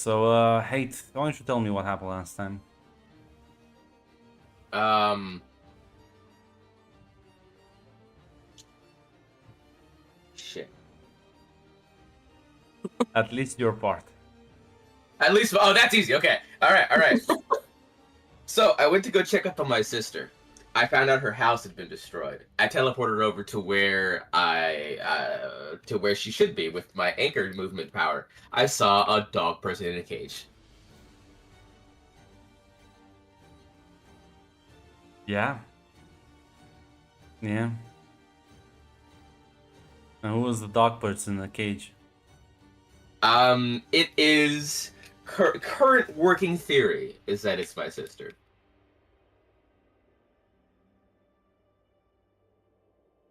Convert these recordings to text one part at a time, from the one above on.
So, Hate, why don't you tell me what happened last time? Um, shit. At least your part. At least, that's easy. Okay. All right. So I went to go check up on my sister. I found out her house had been destroyed. I teleported her over to where she should be with my anchor movement power. I saw a dog person in a cage. Yeah. Yeah. And who was the dog person in the cage? It is current working theory is that it's my sister.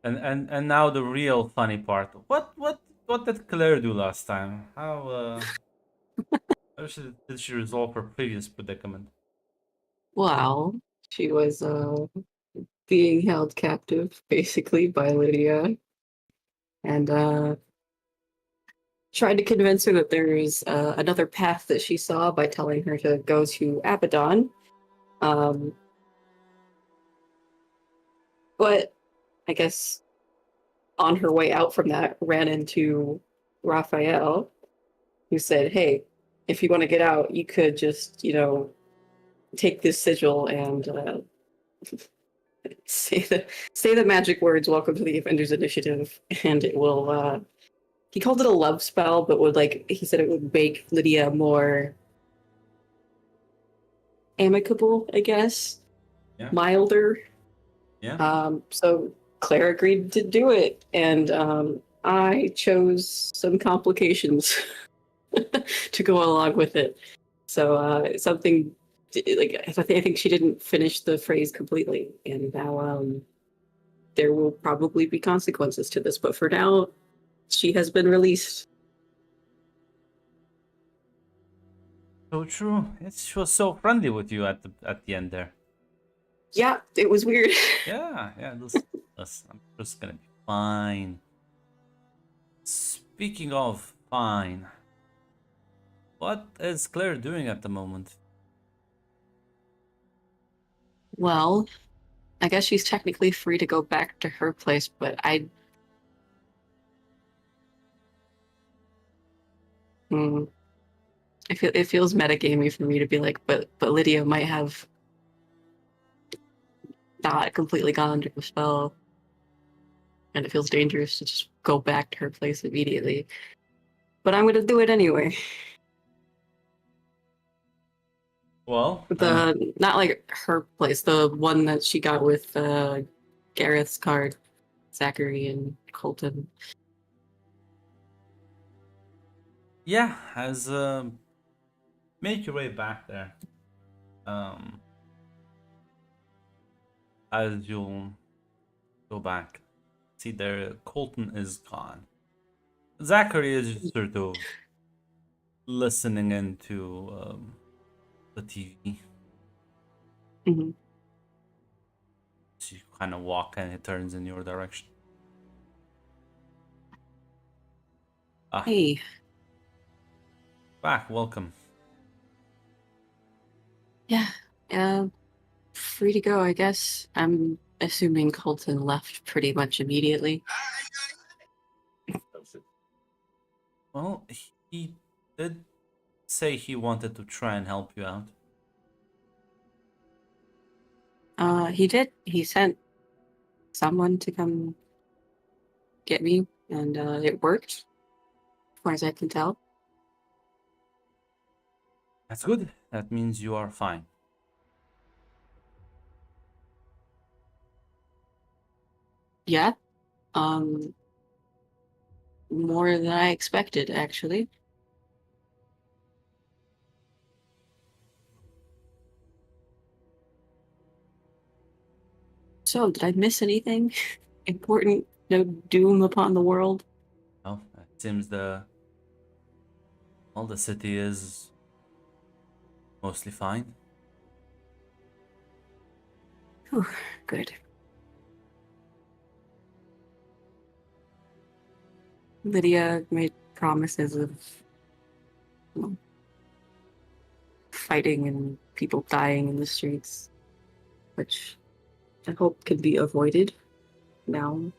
And now the real funny part. What did Claire do last time? How did she resolve her previous predicament? Well, she was being held captive basically by Lydia and tried to convince her that there's another path that she saw by telling her to go to Abaddon. Um, but I guess on her way out from that, ran into Raphael, who said, "Hey, if you want to get out, you could just, take this sigil and say the magic words, 'Welcome to the Avengers Initiative,' and it will." He called it a love spell, but he said it would make Lydia more amicable, I guess, Yeah. milder. Yeah. So Claire agreed to do it, and I chose some complications to go along with it. So something like I think she didn't finish the phrase completely, and now there will probably be consequences to this. But for now, she has been released. So true. She was so friendly with you at the end there. Yeah, it was weird. Yeah. I'm just gonna be fine. Speaking of fine, what is Claire doing at the moment? Well, I guess she's technically free to go back to her place, but mm, it feels metagamey for me to be like, but Lydia might have not completely gone under the spell, and it feels dangerous to just go back to her place immediately. But I'm gonna do it anyway. Well, Not like her place, the one that she got with Gareth's card, Zachary and Colton. yeah, as make your way back there. Um, as you go back, see there, Colton is gone. Zachary is sort of listening into the TV. Mhm. So you kind of walk and it turns in your direction. Ah, Hey, back, welcome. yeah, free to go, I guess. I'm assuming Colton left pretty much immediately. Well, he did say he wanted to try and help you out. He did. He sent someone to come get me, and it worked, as far as I can tell. That's good. That means you are fine. Yeah, um, more than I expected, actually. So, did I miss anything important? No doom upon the world? Well, it seems the city is mostly fine. Whew, good. Lydia made promises of, well, fighting and people dying in the streets, which I hope can be avoided now.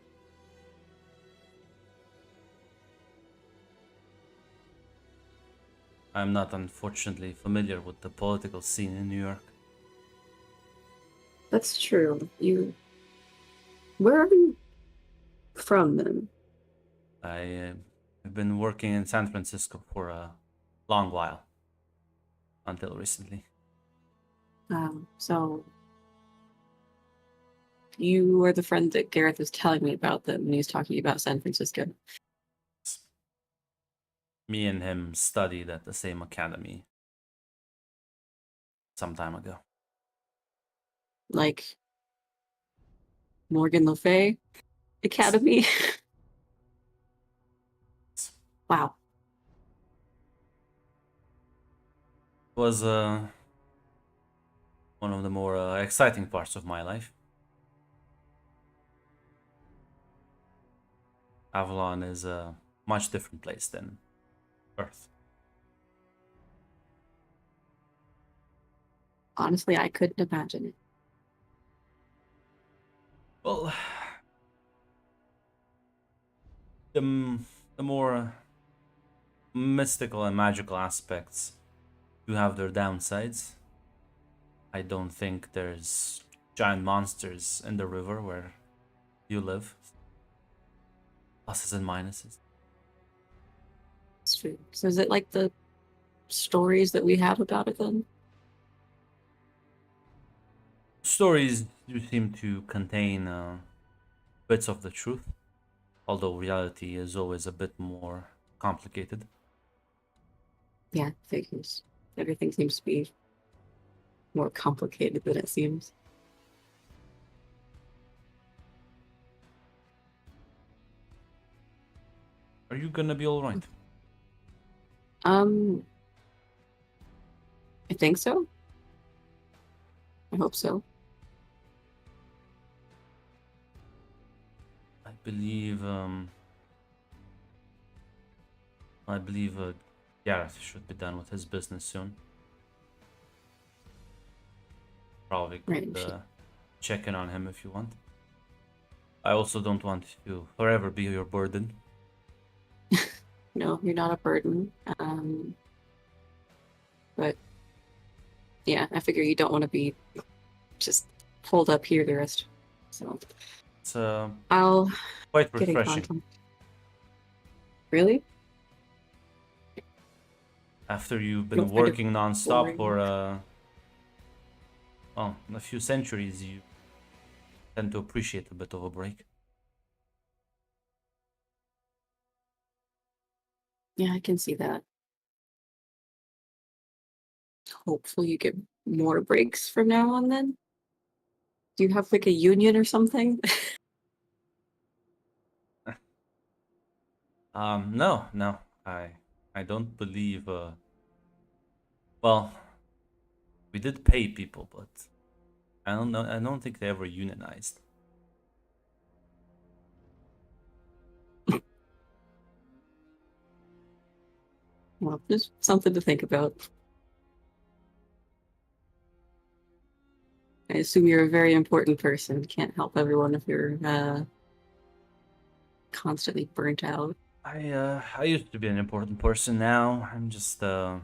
I'm not unfortunately familiar with the political scene in New York. That's true. Where are you from then? I've been working in San Francisco for a long while, until recently. So you are the friend that Gareth was telling me about then when he was talking about San Francisco. Me and him studied at the same academy some time ago. Like Morgan Le Fay Academy. Wow. It was one of the more exciting parts of my life. Avalon is a much different place than Earth. Honestly, I couldn't imagine it. Well, the more mystical and magical aspects do have their downsides. I don't think there's giant monsters in the river where you live. Pluses and minuses. It's true. So is it like the stories that we have about it then? Stories do seem to contain bits of the truth, although reality is always a bit more complicated. Yeah, figures. Everything seems to be more complicated than it seems. Are you gonna be alright? I think so. I hope so. I believe Gareth should be done with his business soon. Probably could Right. check in on him if you want. I also don't want to forever be your burden. No, you're not a burden. But yeah, I figure you don't want to be just pulled up here the rest. So It's I'll quite get in refreshing contact. Really? after you've Don't been find it working non-stop for well, a few centuries. You tend to appreciate a bit of a break. Yeah, I can see that. Hopefully you get more breaks from now on then. Do you have like a union or something? No, I don't believe. Well, we did pay people, but I don't know. I don't think they ever unionized. Well, just something to think about. I assume you're a very important person. Can't help everyone if you're constantly burnt out. I used to be an important person. Now I'm just a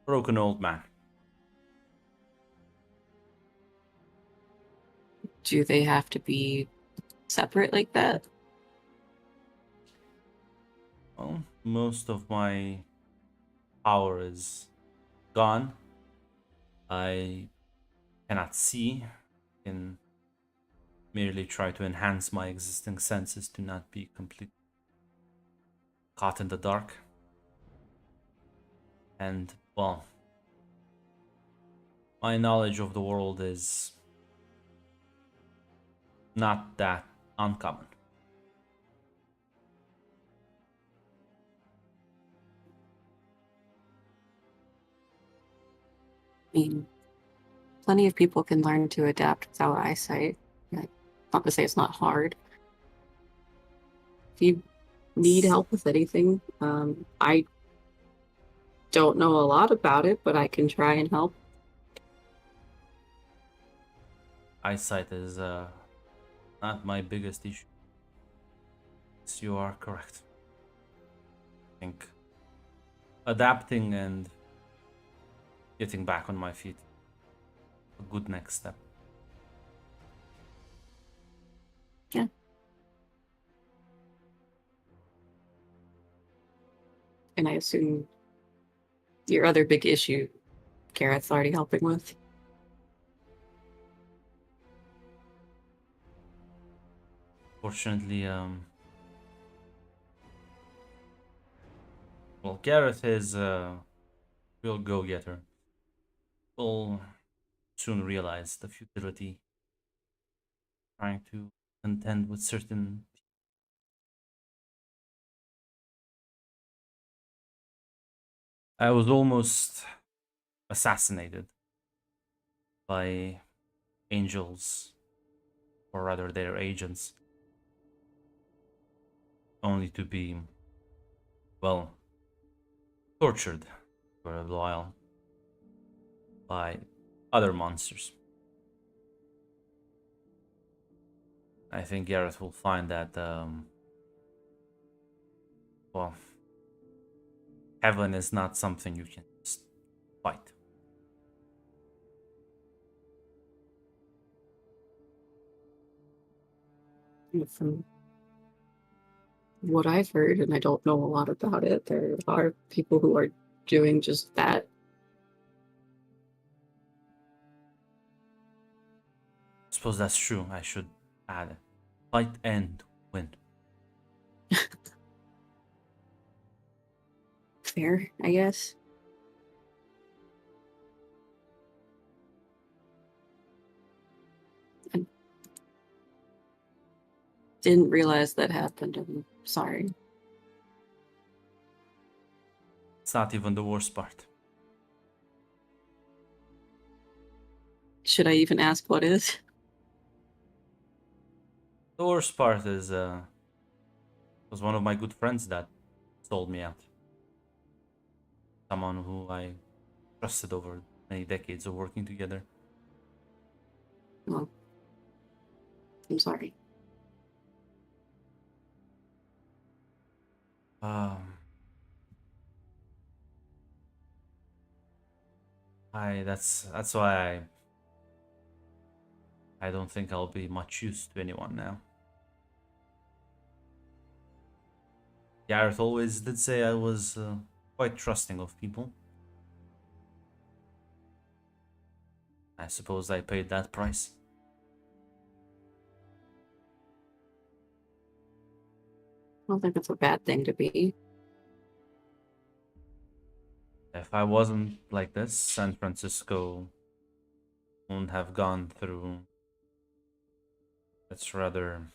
broken old man. Do they have to be separate like that? Well, most of my power is gone. I cannot see. Can merely try to enhance my existing senses to not be completely caught in the dark. And, well, my knowledge of the world is not that uncommon. I mean, plenty of people can learn to adapt without eyesight. Like, not to say it's not hard. If you need help with anything, I don't know a lot about it, but I can try and help. Eyesight is not my biggest issue. Yes, you are correct. I think adapting and getting back on my feet, a good next step. Yeah. And I assume your other big issue, Garrett's already helping with. Fortunately, well, Gareth is a real go-getter. Will soon realize the futility trying to contend with certain. I was almost assassinated by angels, or rather their agents, only to be, well, tortured for a while by other monsters. I think Gareth will find that, well, heaven is not something you can just fight. From what I've heard, and I don't know a lot about it, there are people who are doing just that. I suppose that's true. I should add it. Fight and win. Fair, I guess. I didn't realize that happened. I'm sorry. It's not even the worst part. Should I even ask what is? The worst part is was one of my good friends that sold me out. Someone who I trusted over many decades of working together. Well, I'm sorry. Um, that's why I don't think I'll be much use to anyone now. Gareth always did say I was quite trusting of people. I suppose I paid that price. I don't think it's a bad thing to be. If I wasn't like this, San Francisco wouldn't have gone through its rather,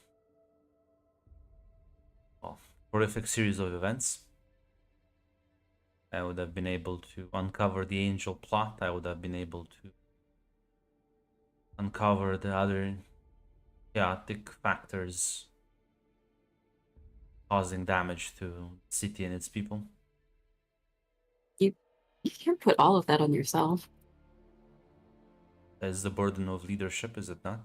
well, horrific series of events. I would have been able to uncover the angel plot. I would have been able to uncover the other chaotic factors causing damage to the city and its people. You can't put all of that on yourself. That is the burden of leadership, is it not?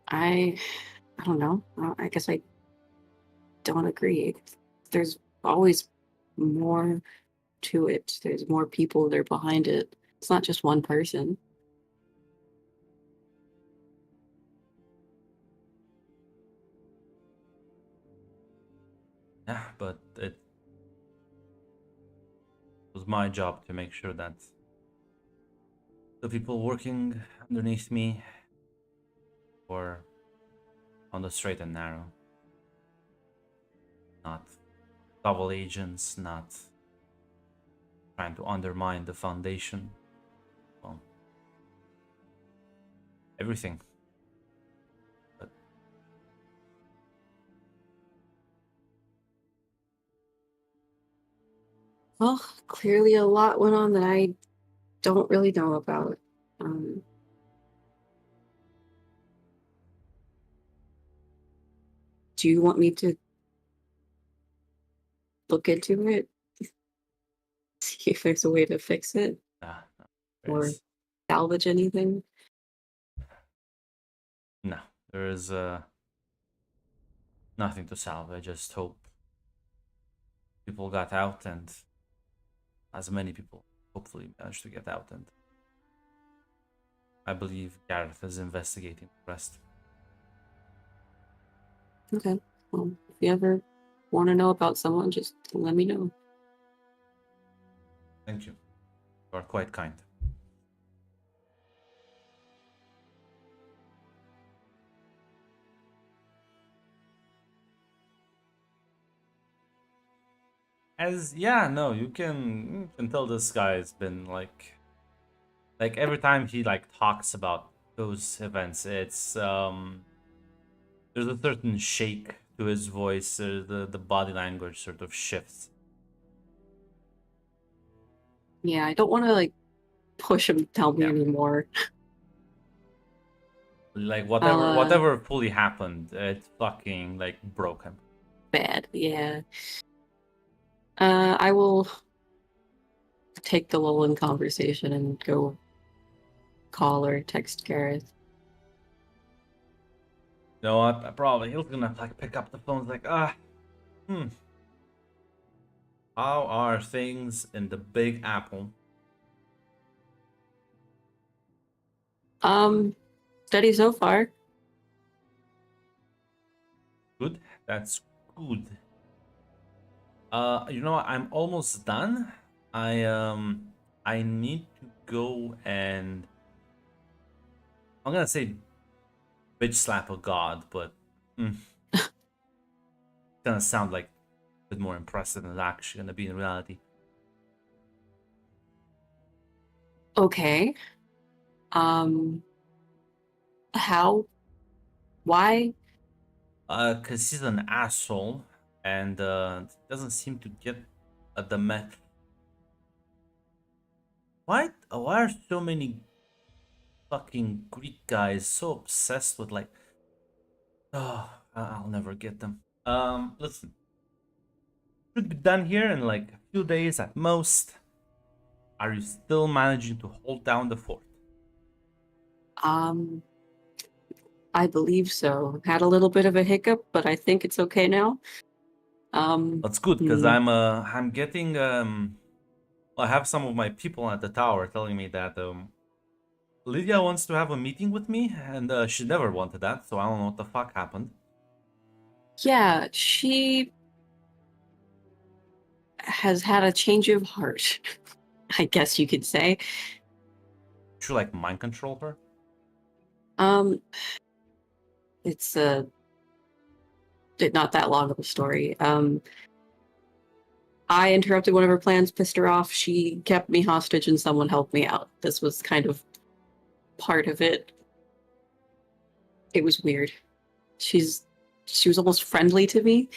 I don't know. I guess I don't agree. There's always more to it. There's more people that are behind it. It's not just one person. Yeah, but it was my job to make sure that the people working underneath me were on the straight and narrow. Not double agents, not trying to undermine the foundation. Well, everything. But Well, clearly a lot went on that I don't really know about. Um, Do you want me to look into it? See if there's a way to fix it No, there or is salvage anything? no, there is nothing to salvage. I just hope people got out, and as many people hopefully managed to get out. And I believe Gareth is investigating the rest. Okay. Well, if you ever want to know about someone, just let me know. Thank you. You are quite kind. You can tell this guy's been like every time he like talks about those events, it's there's a certain shake to his voice, the body language sort of shifts. Yeah, I don't want to like push him to tell me Yeah. anymore. Like I'll, whatever fully happened, it fucking like broke him. Bad, yeah. I will take the lull in conversation and go call or text Gareth. You know what? Probably he's gonna like pick up the phone like, how are things in the Big Apple? Steady so far. Good. That's good. You know what? I'm almost done. I need to go and I'm gonna say bitch slap a god, but it's gonna sound like a bit more impressive than it's actually gonna be in reality. Okay. How? Why? Cause he's an asshole and doesn't seem to get the Why are so many fucking Greek guys so obsessed with like I'll never get them. Listen. Should be done here in like a few days at most. Are you still managing to hold down the fort? I believe so. Had a little bit of a hiccup, but I think it's okay now. That's good because hmm. I'm getting I have some of my people at the tower telling me that Lydia wants to have a meeting with me and she never wanted that, so I don't know what the fuck happened. Yeah, she has had a change of heart, I guess you could say. Should like mind control her? It's not that long of a story. I interrupted one of her plans, pissed her off. She kept me hostage, and someone helped me out. This was kind of part of it. It was weird. She was almost friendly to me.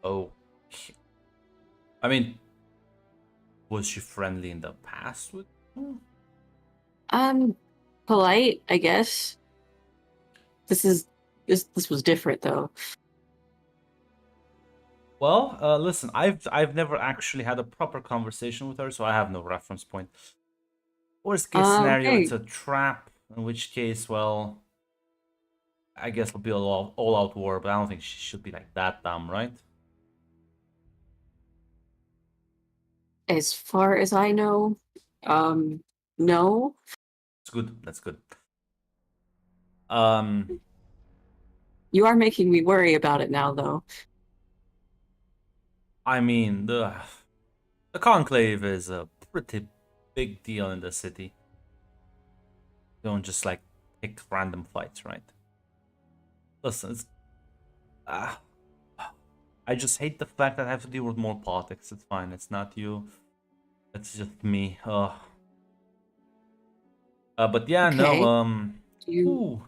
Oh, I mean, was she friendly in the past with you? Polite, I guess. This was different though. Well, listen, I've never actually had a proper conversation with her, so I have no reference point. Worst case scenario, Okay. it's a trap. In which case, well, I guess it'll be a all out war. But I don't think she should be like that dumb, right? As far as I know, no. It's good. That's good. Um, You are making me worry about it now, though. I mean the conclave is a pretty big deal in the city. You don't just like pick random fights, right? Listen, it's I just hate the fact that I have to deal with more politics. It's fine. It's not you. It's just me. But yeah, Okay. no. You Ooh,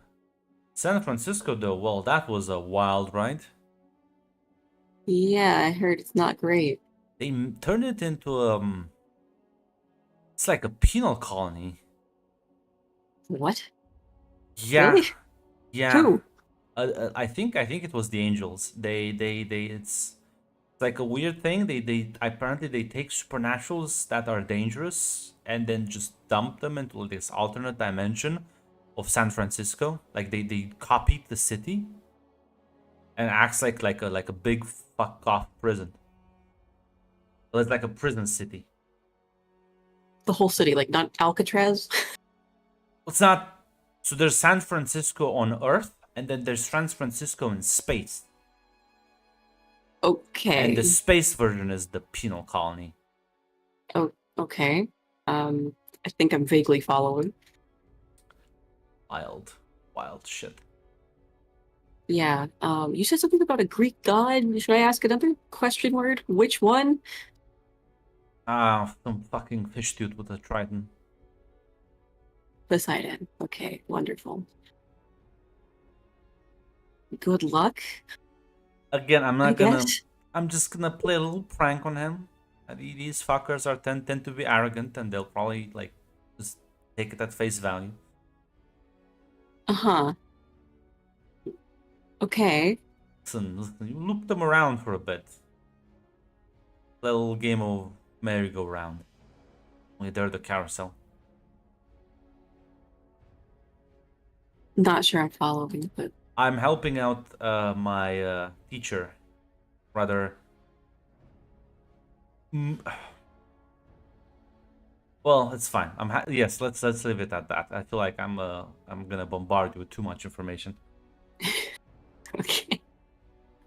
San Francisco though. Well, that was a wild ride. Yeah, I heard it's not great. They turned it into it's like a penal colony. What? Yeah, Really? yeah. Who? I think it was the angels. They. It's like a weird thing. They apparently they take supernaturals that are dangerous and then just dump them into this alternate dimension of San Francisco. Like they copied the city and acts like a big fuck off prison. It's like a prison city. The whole city, like not Alcatraz? It's not. So there's San Francisco on Earth, and then there's San Francisco in space. And the Okay. space version is the penal colony. Oh, okay. I think I'm vaguely following. Wild, wild shit. Yeah. You said something about a Greek god. Should I ask another question word? Which one? Ah, some fucking fish dude with a trident. Poseidon. Okay, wonderful. Good luck, Again, I'm I not gonna. guess. I'm just gonna play a little prank on him. These fuckers are tend to be arrogant, and they'll probably like just take it at face value. Uh-huh. Okay. Listen, you loop them around for a bit. Little game of merry-go-round. Only they're the carousel. Not sure I'm following, but I'm helping out my teacher, rather. Mm, Well, it's fine. Yes. Let's leave it at that. I feel like I'm gonna bombard you with too much information. okay.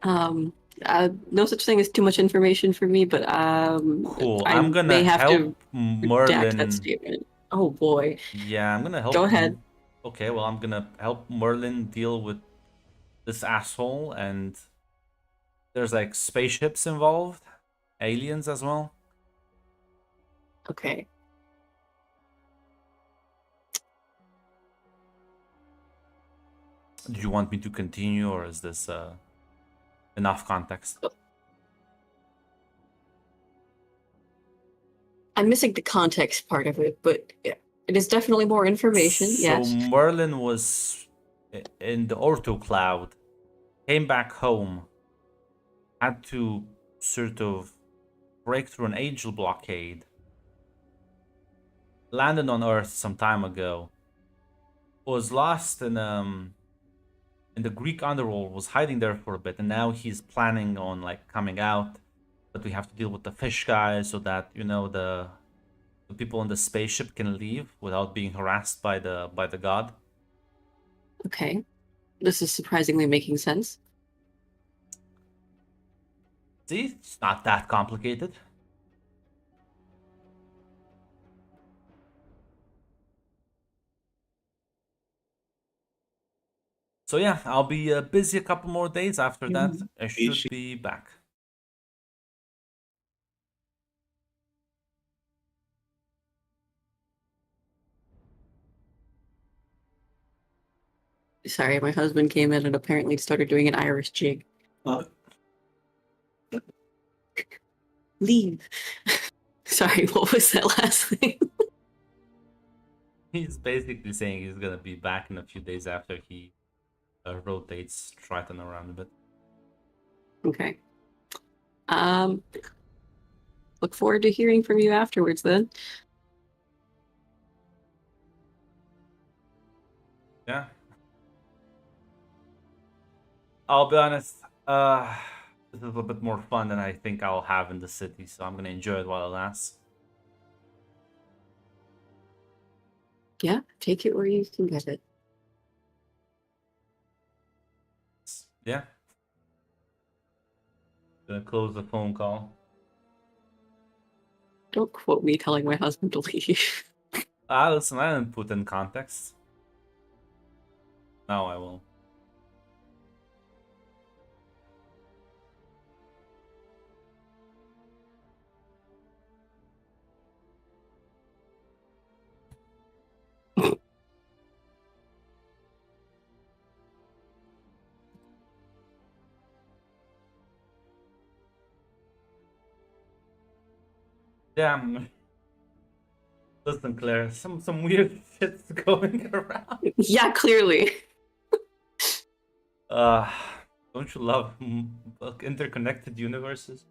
No such thing as too much information for me, but Cool. I I'm gonna may have to help redact that Merlin. statement. Oh boy. Yeah, I'm gonna Go help. ahead. Okay, well, I'm gonna help Merlin deal with this asshole, and there's like spaceships involved, aliens as well. Okay. Do you want me to continue, or is this enough context? I'm missing the context part of it, but yeah, it is definitely more information, So yes. Merlin was in the Orto Cloud, came back home, had to sort of break through an angel blockade, landed on Earth some time ago, was lost in the Greek underworld, was hiding there for a bit, and now he's planning on like coming out, but we have to deal with the fish guy so that the people on the spaceship can leave without being harassed by the god. Okay. This is surprisingly making sense. See, it's not that complicated. So yeah, I'll be busy a couple more days. After that, I should be back. Sorry, my husband came in and apparently started doing an Irish jig. Leave. Sorry, what was that last thing? He's basically saying he's gonna be back in a few days after he rotates Triton around a bit. Okay. Um, look forward to hearing from you afterwards then. Yeah. I'll be honest, this is a bit more fun than I think I'll have in the city, so I'm gonna enjoy it while it lasts. Yeah, take it where you can get it. Yeah. Gonna close the phone call. Don't quote me telling my husband to leave. Listen, I didn't put in context. Now I will. Yeah. Listen, Claire, some weird shit's going around. Yeah, clearly. Uh, don't you love interconnected universes?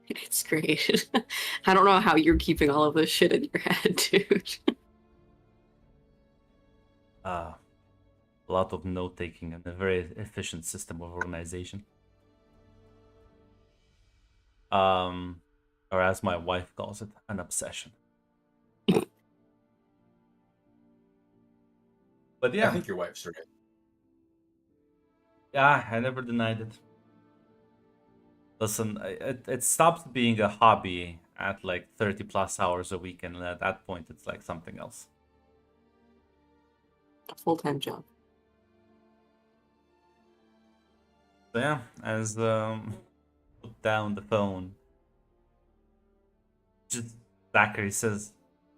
It's great. I don't know how you're keeping all of this shit in your head, dude. A lot of note taking and a very efficient system of organization. Or as my wife calls it, an obsession. But I yeah, think your wife's right. yeah, I never denied it. Listen, it stops being a hobby at like 30 plus hours a week, and at that point, it's like something else. A full-time job. So yeah, as put down the phone, just Zachary says,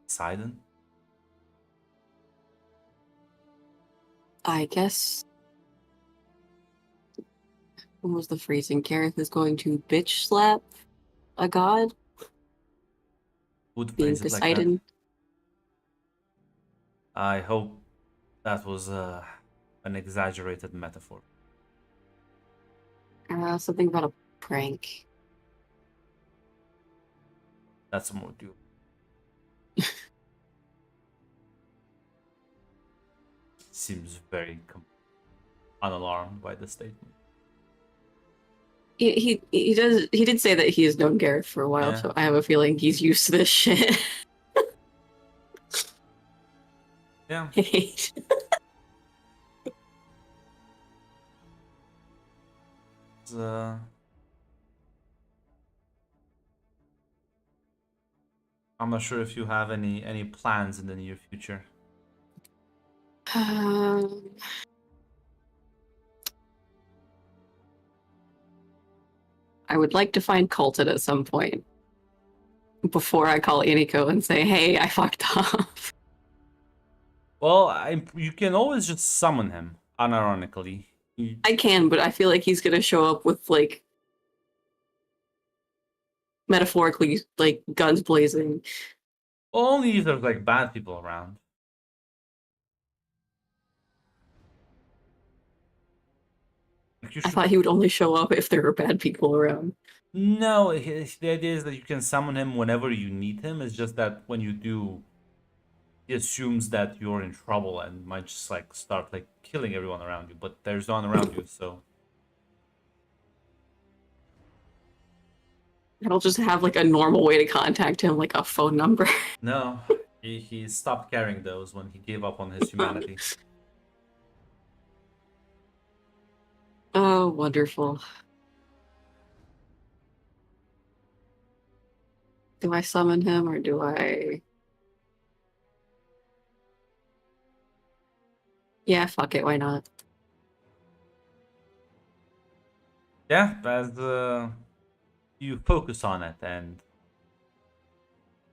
Poseidon? I guess. What was the phrasing? Gareth is going to bitch slap a god, Would being phrase it like that. Poseidon. I hope that was an exaggerated metaphor. Something about a prank. That's more doable. Seems very unalarmed by the statement. He did say that he has known Gareth for a while, Yeah. so I have a feeling he's used to this shit. Yeah. It's, I'm not sure if you have any plans in the near future. Um, I would like to find Colton at some point before I call Iniko and say, "Hey, I fucked up." Well, you can always just summon him, unironically. I can, but I feel like he's gonna show up with like metaphorically, like guns blazing. Only if there's like bad people around. Like, you I should... thought he would only show up if there were bad people around. No, the idea is that you can summon him whenever you need him. It's just that when you do, he assumes that you're in trouble and might just like start like killing everyone around you. But there's no one around you, so I don't just have like a normal way to contact him, like a phone number. no. He stopped carrying those when he gave up on his humanity. Oh, wonderful. Do I summon him or do I... Yeah, fuck it, why not? Yeah, as you focus on it and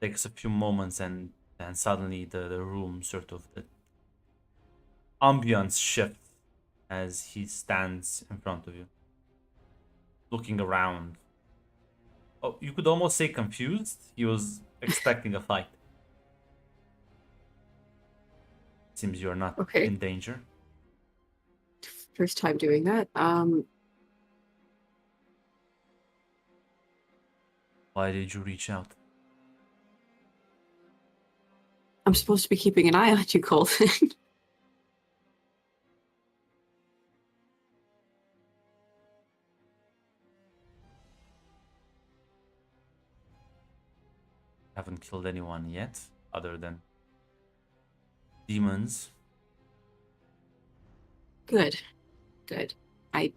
takes a few moments and suddenly the room sort of the ambience shifts as he stands in front of you, looking around. Oh, you could almost say confused. He was expecting a fight. Seems you're not Okay. in danger. First time doing that. Why did you reach out? I'm supposed to be keeping an eye on you, Colton. Haven't killed anyone yet, other than demons. Good. Good. I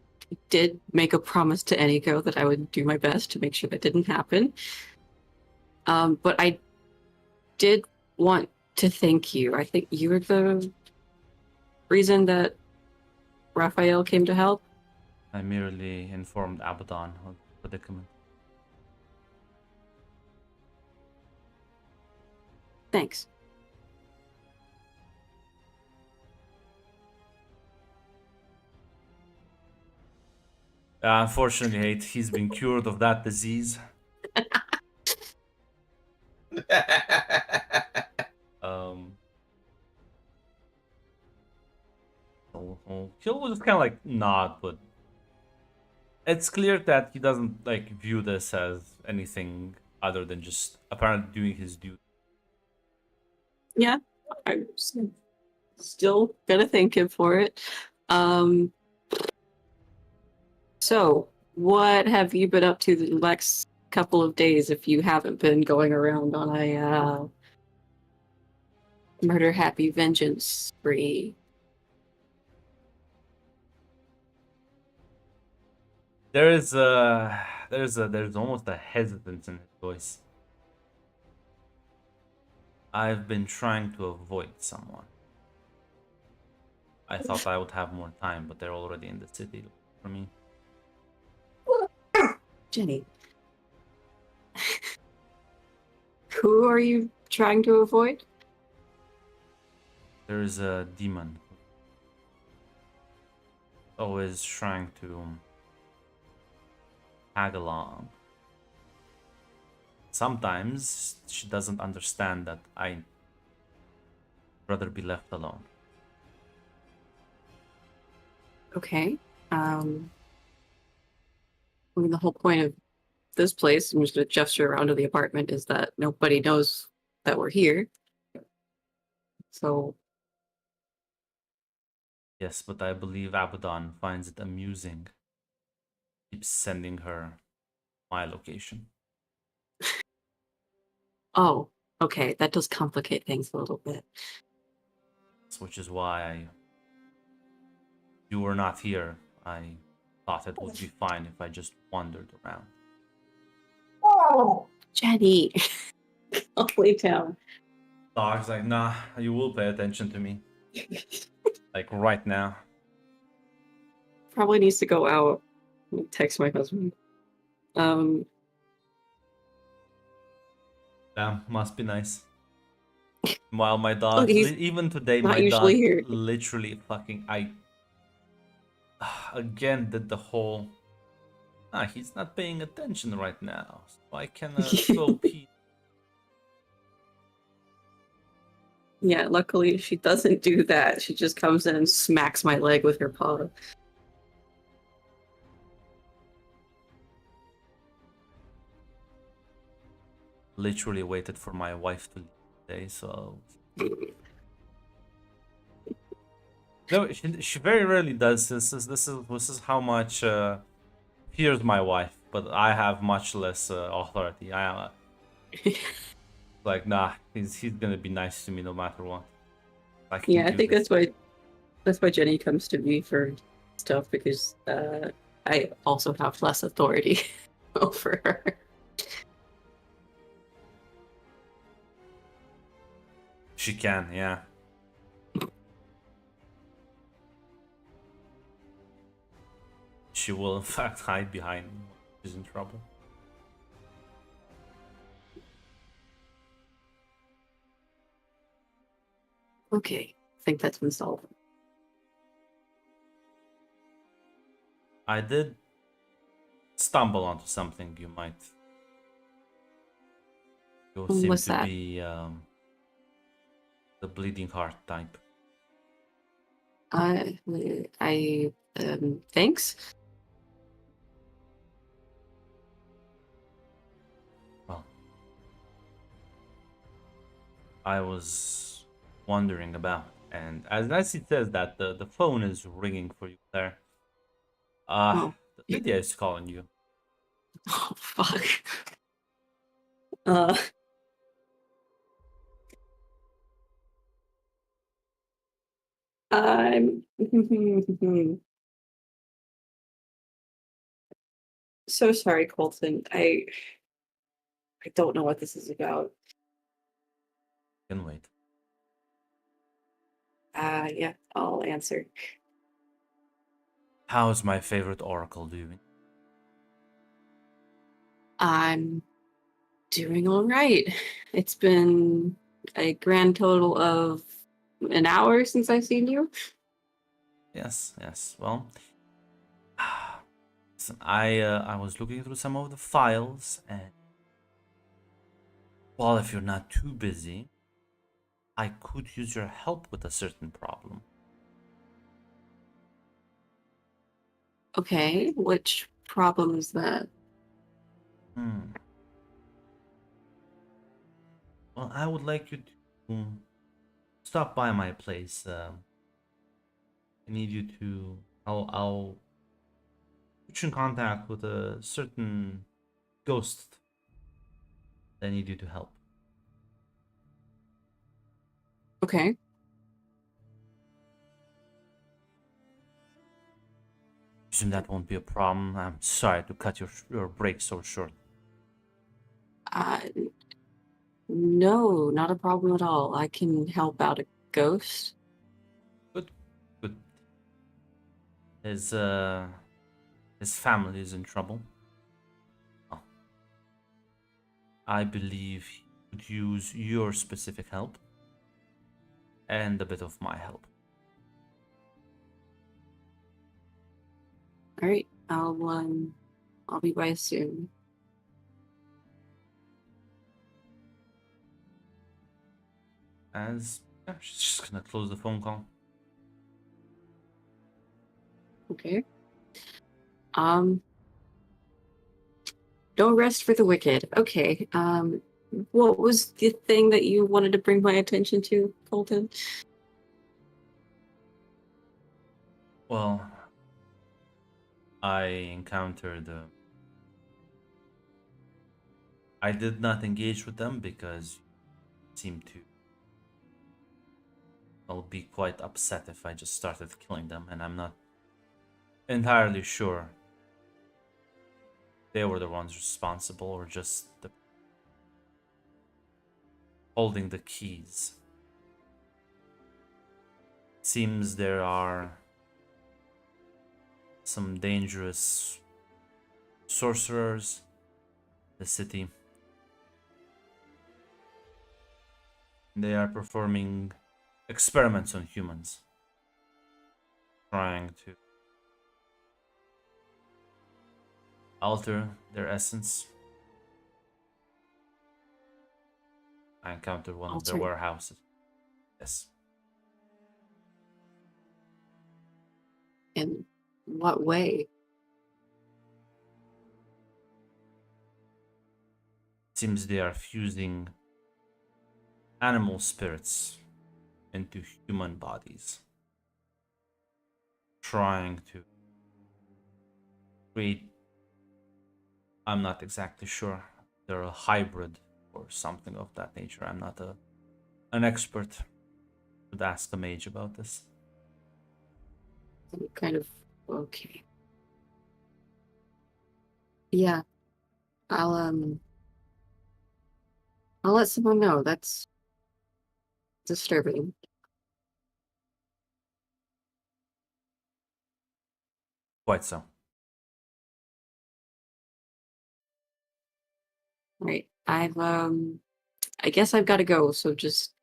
did make a promise to Eniko that I would do my best to make sure that didn't happen. But I did want to thank you. I think you were the reason that Raphael came to help. I merely informed Abaddon of the predicament. Thanks. Unfortunately, he's been cured of that disease. He'll just kind of like nod, but it's clear that he doesn't like view this as anything other than just apparently doing his duty. Yeah, I'm still gonna thank him for it. So, what have you been up to the next couple of days if you haven't been going around on a murder happy vengeance spree? There's almost a hesitance in his voice. I've been trying to avoid someone. I thought I would have more time, but they're already in the city for me. Jenny. Who are you trying to avoid? There's a demon always trying to tag along. Sometimes she doesn't understand that I'd rather be left alone. Okay. I mean, the whole point of this place, I'm just going to gesture around to the apartment, is that nobody knows that we're here. So, Yes, but I believe Abaddon finds it amusing. Keeps sending her my location. oh, okay, that does complicate things a little bit. Which is why you were not here. I thought it would be fine if I just wandered around. Oh, Jenny, I'll lay down. Dog's like, nah, you will pay attention to me. Like right now. Probably needs to go out. Text my husband. Damn, must be nice. While my dog, he's even today, not my usually dog here. literally fucking, I again did the whole, he's not paying attention right now, so I can go pee. Yeah, luckily she doesn't do that. She just comes in and smacks my leg with her paw. Literally waited for my wife to leave today, so no, she very rarely does. This is how much fears my wife, but I have much less authority. I am like, nah, he's gonna be nice to me no matter what. I Yeah, I think that's why Jenny comes to me for stuff, because I also have less authority over her. She can, yeah. She will in fact hide behind me when she's in trouble. Okay, I think that's been solved. I did stumble onto something you might go seem What's to that? be the bleeding heart type. Thanks. Well, I was wondering about, and as it says that the phone is ringing for you there. Oh. Lydia is calling you. Oh, fuck. I'm so sorry, Colton. I don't know what this is about. Can wait. Yeah, I'll answer. How's my favorite oracle doing? I'm doing all right. It's been a grand total of an hour since I've seen you. Yes. Well, listen, I was looking through some of the files, and well, if you're not too busy, I could use your help with a certain problem. Okay, which problem is that? Hmm. Well, I would like you to stop by my place. I need you to. I'll put you in contact with a certain ghost that I need you to help. Okay. Assume that won't be a problem. I'm sorry to cut your break so short. Uh, no, not a problem at all. I can help out a ghost. Good, good. His family is in trouble. Oh, I believe he could use your specific help and a bit of my help. All right, I'll be by soon. As yeah, she's just gonna close the phone call. Okay. Um, no rest for the wicked. Okay. What was the thing that you wanted to bring my attention to, Colton? Well, I encountered. I did not engage with them because you seemed to. I'll be quite upset if I just started killing them, and I'm not entirely sure they were the ones responsible or just holding the keys. Seems there are some dangerous sorcerers in the city. They are performing experiments on humans, trying to alter their essence. I encountered one of their Alter. warehouses. Yes. In what way? Seems they are fusing animal spirits into human bodies, trying to create. I'm not exactly sure. They're a hybrid or something of that nature. I'm not an expert. Would ask a mage about this. Some kind of okay. Yeah, I'll I'll let someone know. That's disturbing. Quite so. Right. I guess I've got to go, so just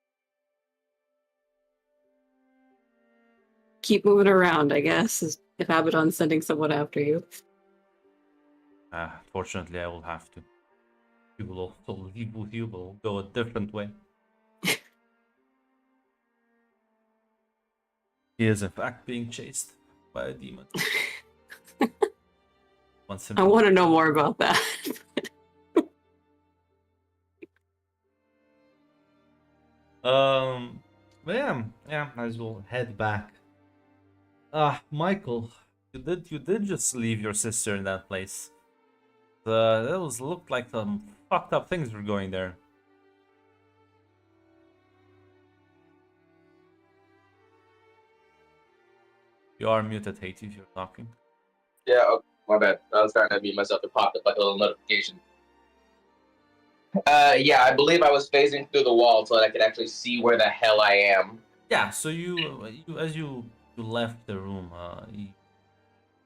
keep moving around, I guess, if Abaddon's sending someone after you. Fortunately, I will have to. You will also leave with you, but we'll go a different way. He is in fact being chased by a demon. Wants him I to. want to know more about that. But yeah, as we'll head back. Michael, you did just leave your sister in that place. Those looked like some fucked up things were going there. You are muted, Haiti, if you're talking. Yeah, oh, my bad. I was trying to mute myself. It popped up like a little notification. Yeah, I believe I was phasing through the wall so that I could actually see where the hell I am. Yeah, so you as you left the room, you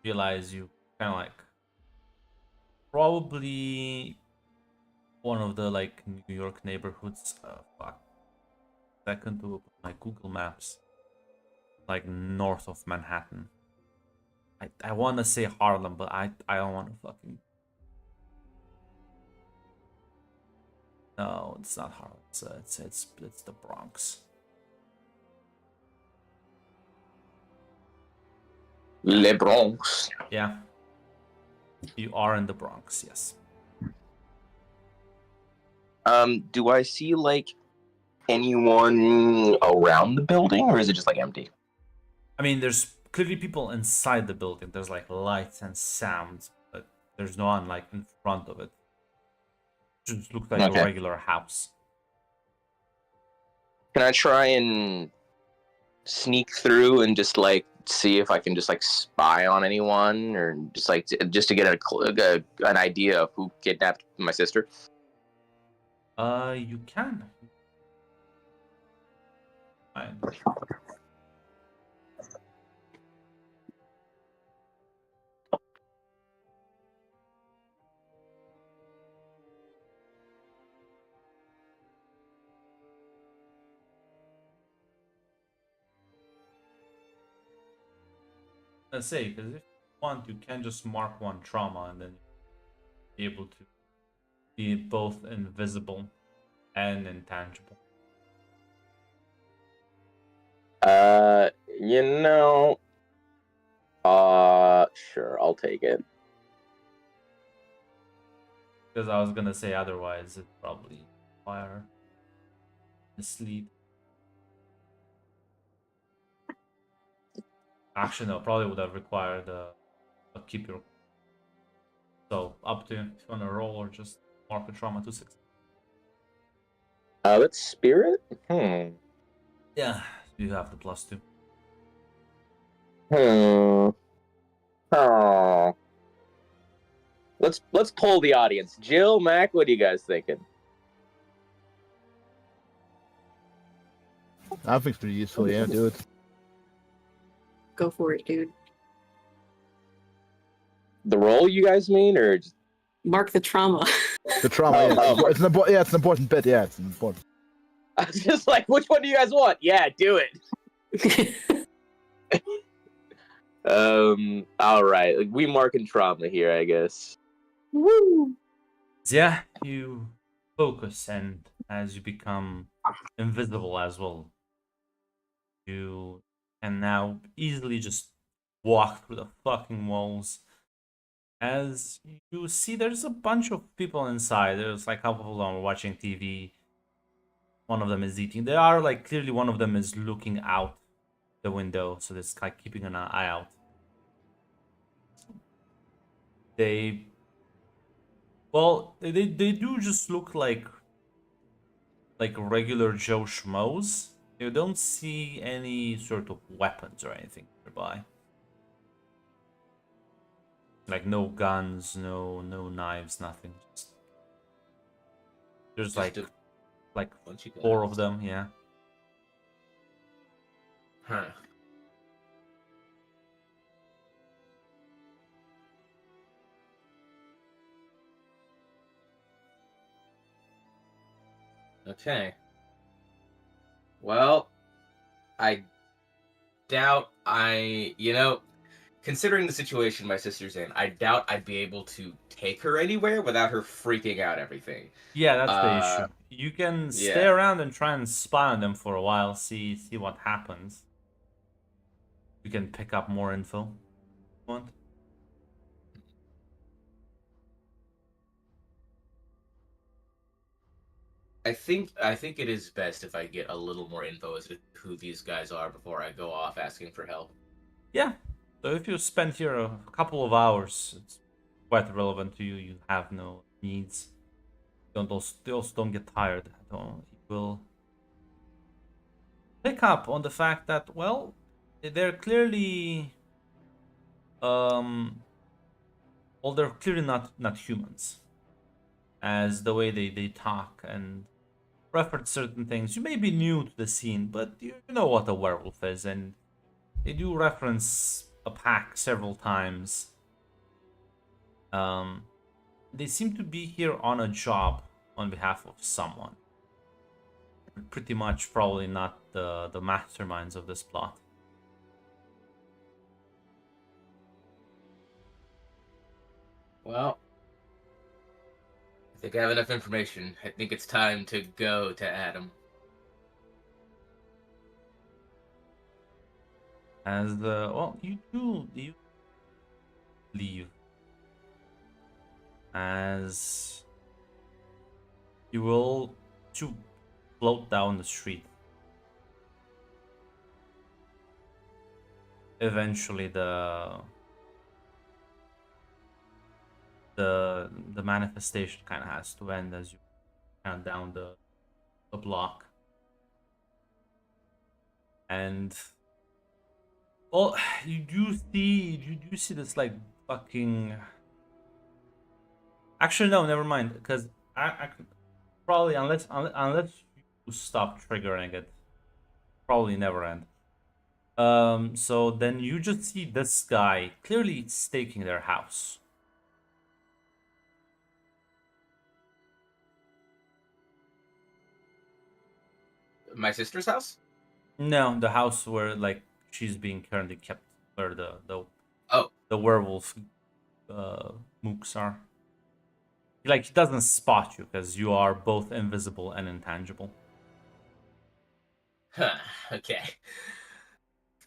realize you kind of like probably one of the like New York neighborhoods. Fuck. Second to open my Google Maps, like north of Manhattan. I want to say Harlem, but I don't want to fucking. No, it's not Harlem. It's the Bronx. Le Bronx. Yeah. You are in the Bronx, yes. Do I see like anyone around the building, or is it just like empty? I mean, there's clearly people inside the building. There's like lights and sounds, but there's no one like in front of it. It just looks like Okay. a regular house. Can I try and sneak through and just like see if I can just like spy on anyone, or just like just to get an idea of who kidnapped my sister? You can. Fine. Let's say, because if you want, you can just mark one trauma and then be able to be both invisible and intangible. You know, sure, I'll take it. Because I was gonna say otherwise, it probably require mislead. Actually, no, probably would have required a keeper. So up to you if you want to roll or just mark a trauma to 6. Let's spirit. Yeah, you have the +2. Oh. Let's poll the audience. Jill, Mac, what are you guys thinking? I think it's pretty useful. Yeah, do it. Go for it, dude. The roll, you guys mean, or just... Mark the trauma. The trauma. It's an important bit. Yeah, it's important. I was just like, which one do you guys want? Yeah, do it. All right. Like, we marking trauma here, I guess. Woo! Yeah, you focus, and as you become invisible as well, you can now easily just walk through the fucking walls. As you see, there's a bunch of people inside. There's like a couple of them watching TV. One of them is eating. They are like clearly one of them is looking out the window, so it's like keeping an eye out. They do just look like regular Joe Schmoes. You don't see any sort of weapons or anything nearby. Like no guns, no knives, nothing. Just there's like 4 of them, yeah. Huh. Okay. Well, I doubt considering the situation my sister's in, I doubt I'd be able to take her anywhere without her freaking out everything. Yeah, that's the issue. You can stay around and try and spy on them for a while, see what happens. You can pick up more info. If you want? I think it is best if I get a little more info as to who these guys are before I go off asking for help. Yeah. So if you spend here a couple of hours, it's quite relevant to you. You have no needs. They also don't get tired. You will pick up on the fact that, well, they're clearly they're clearly not humans. As the way they talk and reference certain things. You may be new to the scene, but you know what a werewolf is, and they do reference a pack several times. They seem to be here on a job on behalf of someone. Pretty much probably not the masterminds of this plot. Well, I think I have enough information. I think it's time to go to Adam. As you leave as you will to float down the street. Eventually, the manifestation kind of has to end as you count down the block. And well, you do see this like fucking. Actually, no, never mind. Because I could probably unless you stop triggering it, probably never end. So then you just see this guy clearly staking their house. My sister's house? No, the house where like she's being currently kept, where the Oh. the werewolf mooks are. Like he doesn't spot you because you are both invisible and intangible. Huh. Okay.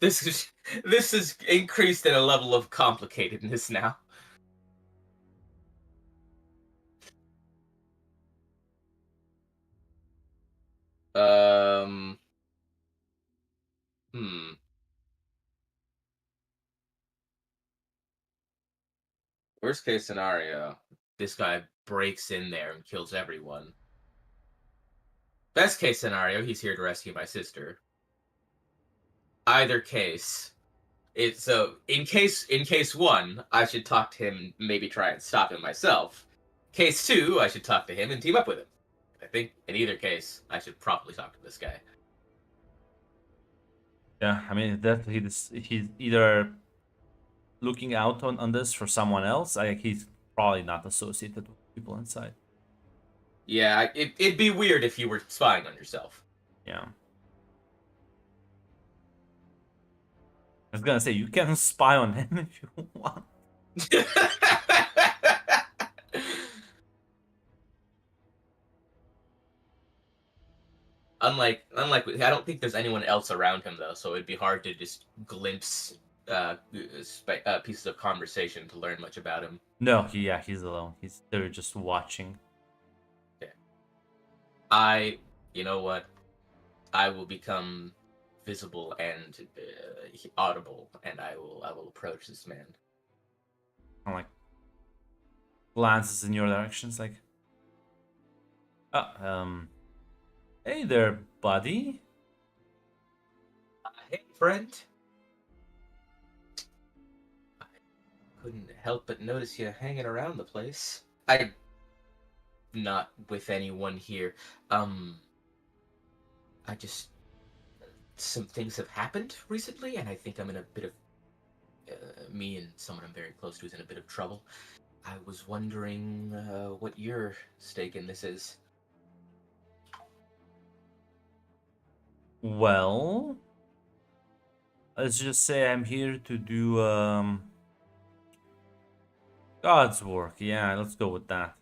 This is increased in a level of complicatedness now. Um. Hmm. Worst case scenario, this guy breaks in there and kills everyone. Best case scenario, he's here to rescue my sister. Either case, it's so in case one, I should talk to him and maybe try and stop him myself. Case two, I should talk to him and team up with him. I think in either case, I should probably talk to this guy. Yeah, I mean definitely he's either looking out on this for someone else. Like he's probably not associated with people inside. Yeah, it'd be weird if you were spying on yourself. Yeah. I was gonna say you can spy on him if you want. unlike, I don't think there's anyone else around him though, so it'd be hard to just glimpse pieces of conversation to learn much about him. No, he's alone. They're just watching. You know what? I will become visible and audible, and I will approach this man. Kind of like glances in your directions, like, hey there, buddy. Hey, friend. I couldn't help but notice you hanging around the place. I'm not with anyone here. I just some things have happened recently, and I think I'm in a bit of me and someone I'm very close to is in a bit of trouble. I was wondering what your stake in this is. Well, let's just say I'm here to do God's work. Yeah, let's go with that.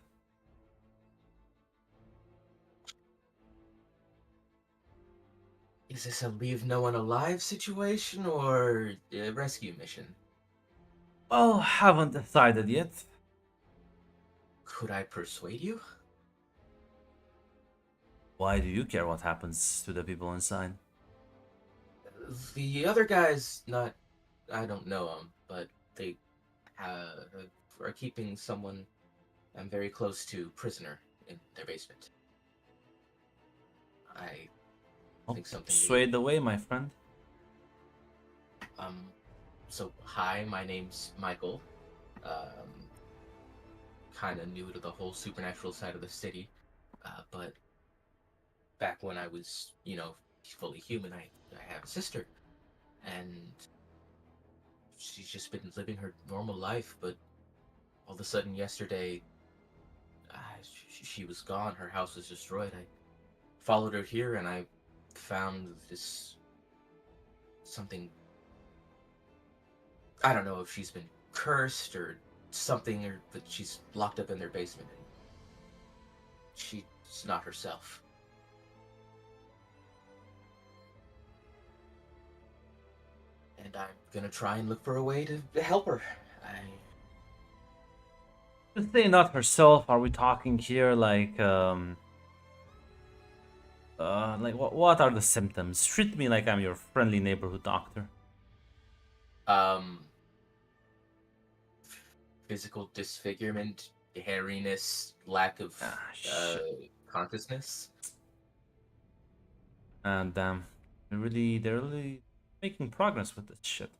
Is this a leave no one alive situation or a rescue mission? Well, haven't decided yet. Could I persuade you? Why do you care what happens to the people inside? The other guy's not. I don't know him, but they are keeping someone I'm very close to prisoner in their basement. I I'll think something. persuade the way, my friend. So hi, my name's Michael. Kind of new to the whole supernatural side of the city, but back when I was, fully human, I have a sister, and she's just been living her normal life, but all of a sudden yesterday, she was gone. Her house was destroyed. I followed her here, and I found this something. I don't know if she's been cursed or something, or that she's locked up in their basement. And she's not herself. And I'm gonna try and look for a way to help her. To say not herself, are we talking here like what are the symptoms? Treat me like I'm your friendly neighborhood doctor. Um, physical disfigurement, hairiness, lack of Shit. consciousness. And they're really making progress with this shit.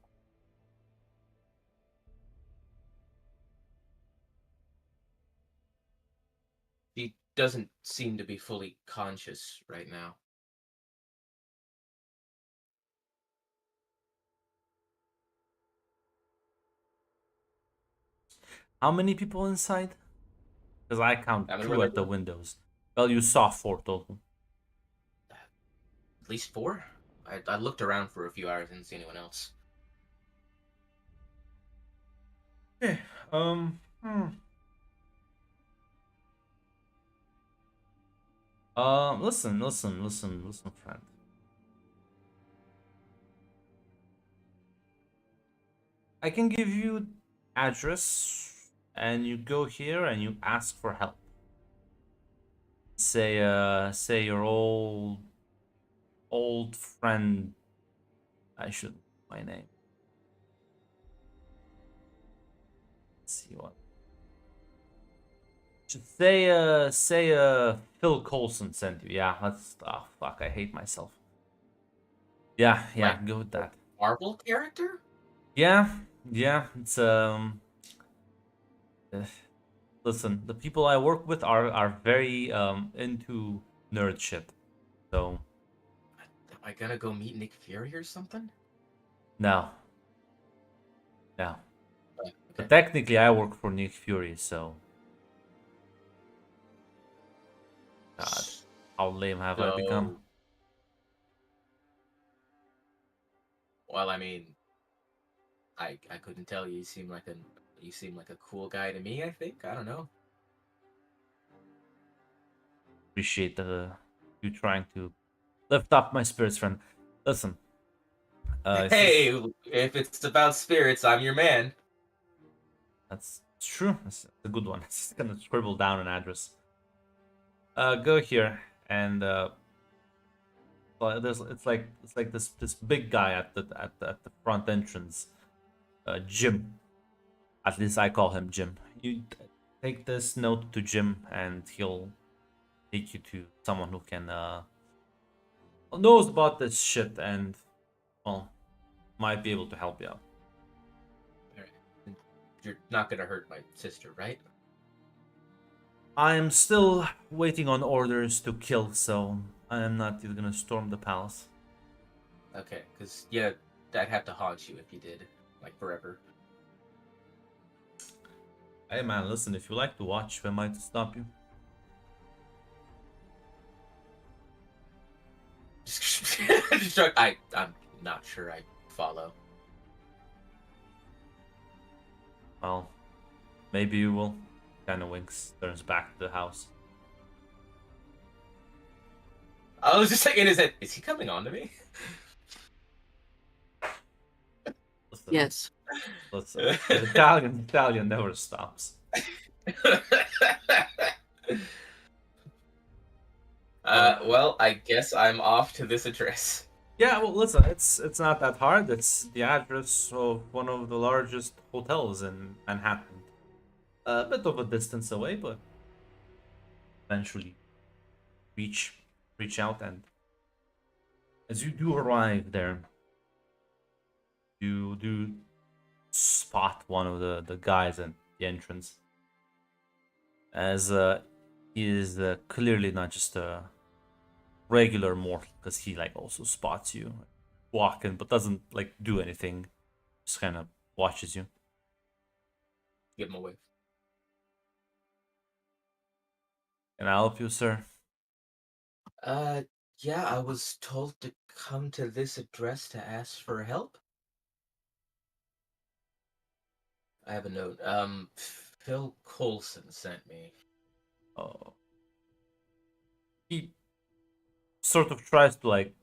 She doesn't seem to be fully conscious right now. How many people inside? Because I count How many 2 were at the there? windows. Well, you saw 4 total. At least 4? I looked around for a few hours and didn't see anyone else. Okay. Listen, friend. I can give you address, and you go here and you ask for help. Say your old friend. I should my name. Let's see what. Should say Phil Coulson sent you. Yeah, let's. Oh fuck, I hate myself. Yeah, Like, go with that. Marvel character? Yeah, it's uh, listen, the people I work with are very into nerd shit. So Am I gonna go meet Nick Fury or something? no. Okay. But technically I work for Nick Fury, so God, how lame have I become? Well, I mean, I couldn't tell you. You seem like a cool guy to me. I think I don't know. Appreciate you trying to lift up my spirits, friend. Listen, Hey, if it's about spirits, I'm your man. that's true. That's a good one. It's just gonna scribble down an address. Go here and well, it's like this big guy at the front entrance. Jim. At least I call him Jim. You take this note to Jim, and he'll take you to someone who can knows about this shit and well might be able to help you out. All right. You're not gonna hurt my sister, right? I am still waiting on orders to kill, so I am not even gonna storm the palace. Okay, because yeah, I'd have to haunt you if you did, like forever. Hey man, listen, if you like to watch, I might stop you. I'm not sure I follow. Well, maybe you will. Kinda winks, turns back to the house. I was just thinking, is he coming on to me? Listen, Yes. listen. Italian never stops. Well, I guess I'm off to this address. Yeah, well, listen, it's not that hard. It's the address of one of the largest hotels in Manhattan. A bit of a distance away, but eventually reach reach out, and as you do arrive there, you do spot one of the guys at the entrance, as he is clearly not just a regular mortal, because he like also spots you walking but doesn't like do anything, just kind of watches you. Give him away. Can I help you, sir? Yeah, I was told to come to this address to ask for help. I have a note. Phil Coulson sent me. He sort of tries to like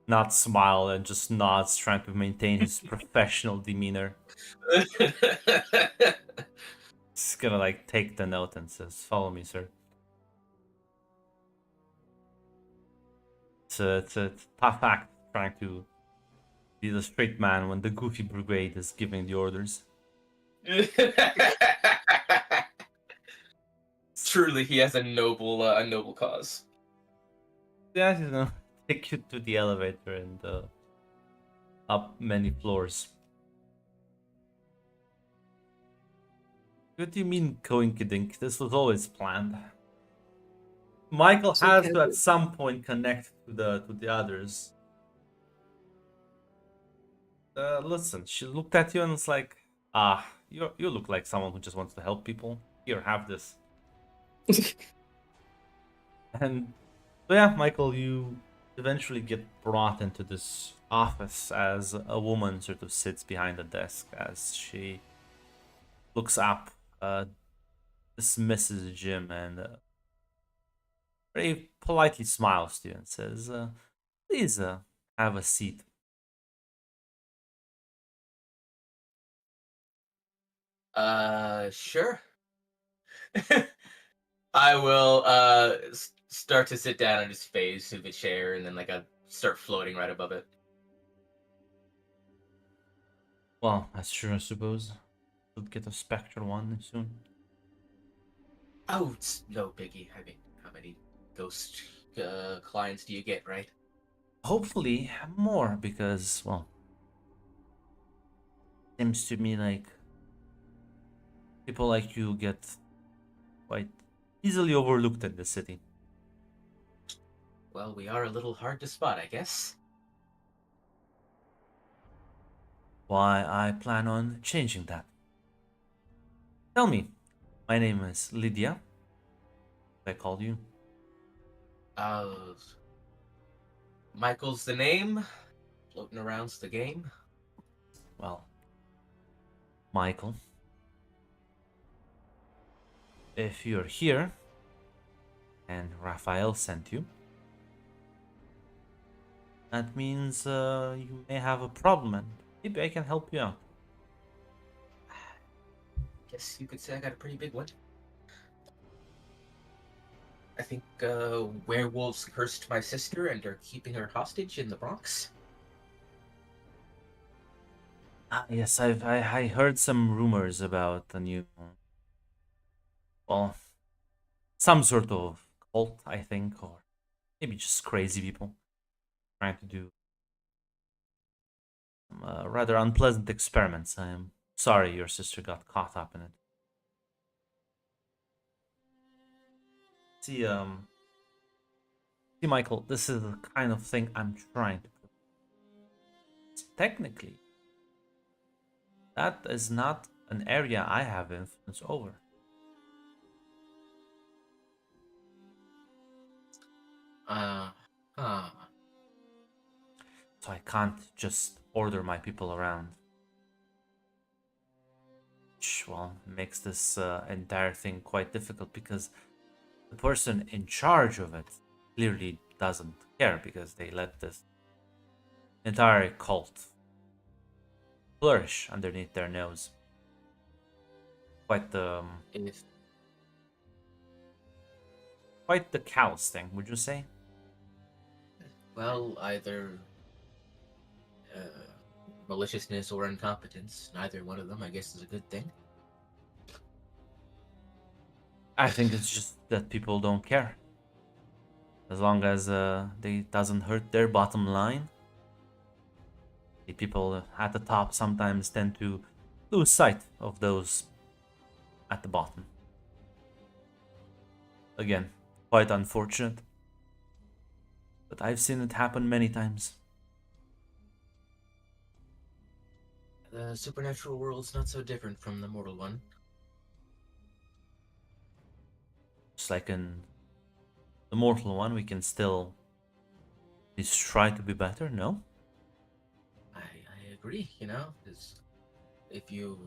not smile and just nods, trying to maintain his professional demeanor. Just gonna like take the note and says, "Follow me, sir." It's a tough act trying to be the straight man when the goofy brigade is giving the orders. Truly, he has a noble cause. Yeah, he's gonna take you to the elevator and up many floors. What do you mean, coinkydink? This was always planned. Michael So has to casual. at some point connect to the others. Listen, she looked at you and was like, you look like someone who just wants to help people. Here, have this. And so yeah, Michael, you eventually get brought into this office as a woman sort of sits behind the desk as she looks up, dismisses Jim, and very politely smiles to you and says, "Please have a seat." Sure. I will start to sit down on his face to the chair, and then like I start floating right above it. Well, that's true, I suppose. We'll get a spectral one soon. Oh, it's no biggie. I mean, how many ghost clients do you get, right? Hopefully more, because, well, seems to me like people like you get quite easily overlooked in the city. Well, we are a little hard to spot, I guess. Why, I plan on changing that. Tell me, my name is Lydia. I called you. Uh, Michael's the name. Floating around's the game. Well, Michael, if you're here and Raphael sent you, that means you may have a problem and maybe I can help you out. Guess you could say I got a pretty big one. I think werewolves cursed my sister and are keeping her hostage in the Bronx. Yes, I heard some rumors about a new, well, some sort of cult, I think, or maybe just crazy people trying to do some rather unpleasant experiments. I am sorry your sister got caught up in it. See, Michael, this is the kind of thing I'm trying to prevent. Technically, that is not an area I have influence over. Huh. So I can't just order my people around. Which, well, makes this entire thing quite difficult because the person in charge of it clearly doesn't care because they let this entire cult flourish underneath their nose. Quite the If quite the callous thing, would you say? well, either maliciousness or incompetence. Neither one of them, I guess, is a good thing. I think it's just that people don't care. As long as they doesn't hurt their bottom line. The people at the top sometimes tend to lose sight of those at the bottom. Again, quite unfortunate. But I've seen it happen many times. The supernatural world's not so different from the mortal one. Just like in the mortal one, we can still at least try to be better, no? I agree, you know, because if you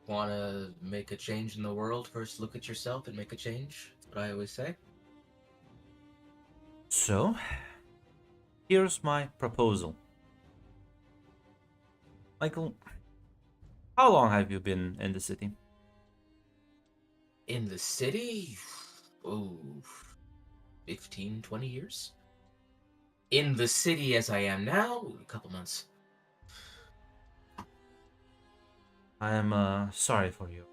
want to make a change in the world, first look at yourself and make a change. That's what I always say. So, Here's my proposal. Michael, how long have you been in the city? In the city? Oh, 15, 20 years? In the city as I am now? A couple months. I am sorry for you.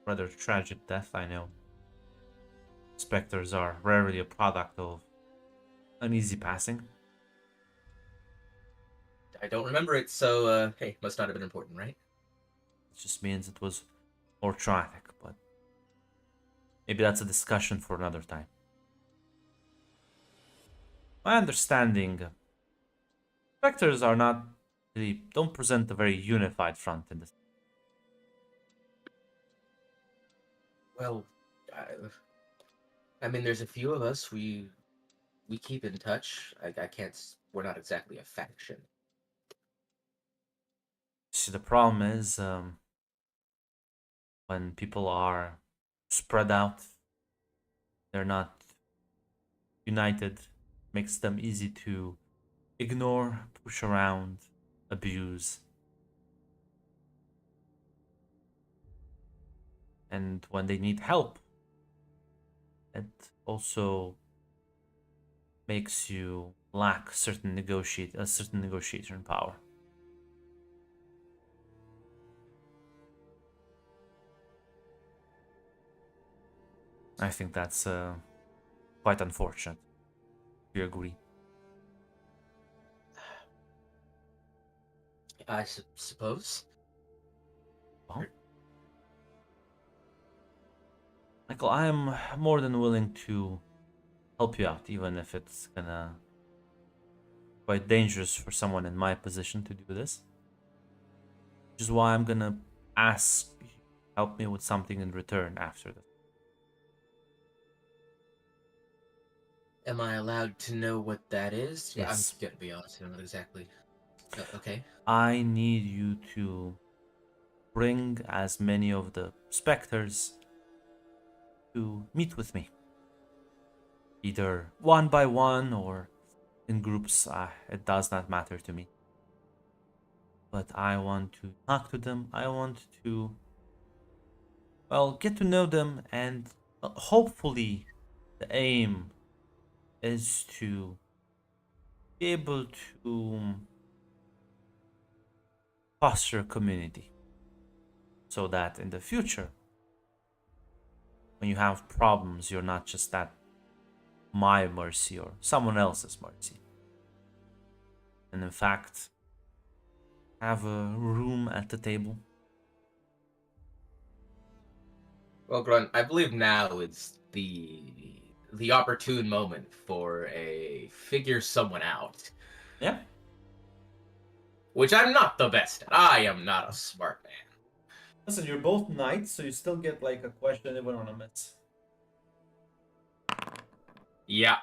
Rather tragic death, I know. Spectres are rarely a product of uneasy passing. I don't remember it, so, hey, must not have been important, right? It just means it was more traumatic, but maybe that's a discussion for another time. My understanding, specters are not really don't present a very unified front in this. Well, I mean, there's a few of us. We keep in touch. I can't. We're not exactly a faction. See, the problem is when people are spread out, they're not united, makes them easy to ignore, push around, abuse. And when they need help, it also makes you lack certain negotiation power. I think that's quite unfortunate. Do you agree? I suppose. Well, Michael, I'm more than willing to help you out, even if it's gonna quite dangerous for someone in my position to do this. Which is why I'm gonna ask you to help me with something in return after this. Am I allowed to know what that is? Yes. I'm gonna be honest. I don't know exactly. Okay. I need you to bring as many of the specters to meet with me. Either one by one or in groups, it does not matter to me. But I want to talk to them. I want to, well, get to know them, and hopefully the aim is to be able to foster a community so that in the future, when you have problems, you're not just at my mercy or someone else's mercy. And in fact, have a room at the table. Well, Grunt, I believe now is the opportune moment for a figure someone out, Yeah. which I'm not the best at. I am not a smart man. Listen, you're both knights, so you still get like a question even on a miss. Yeah.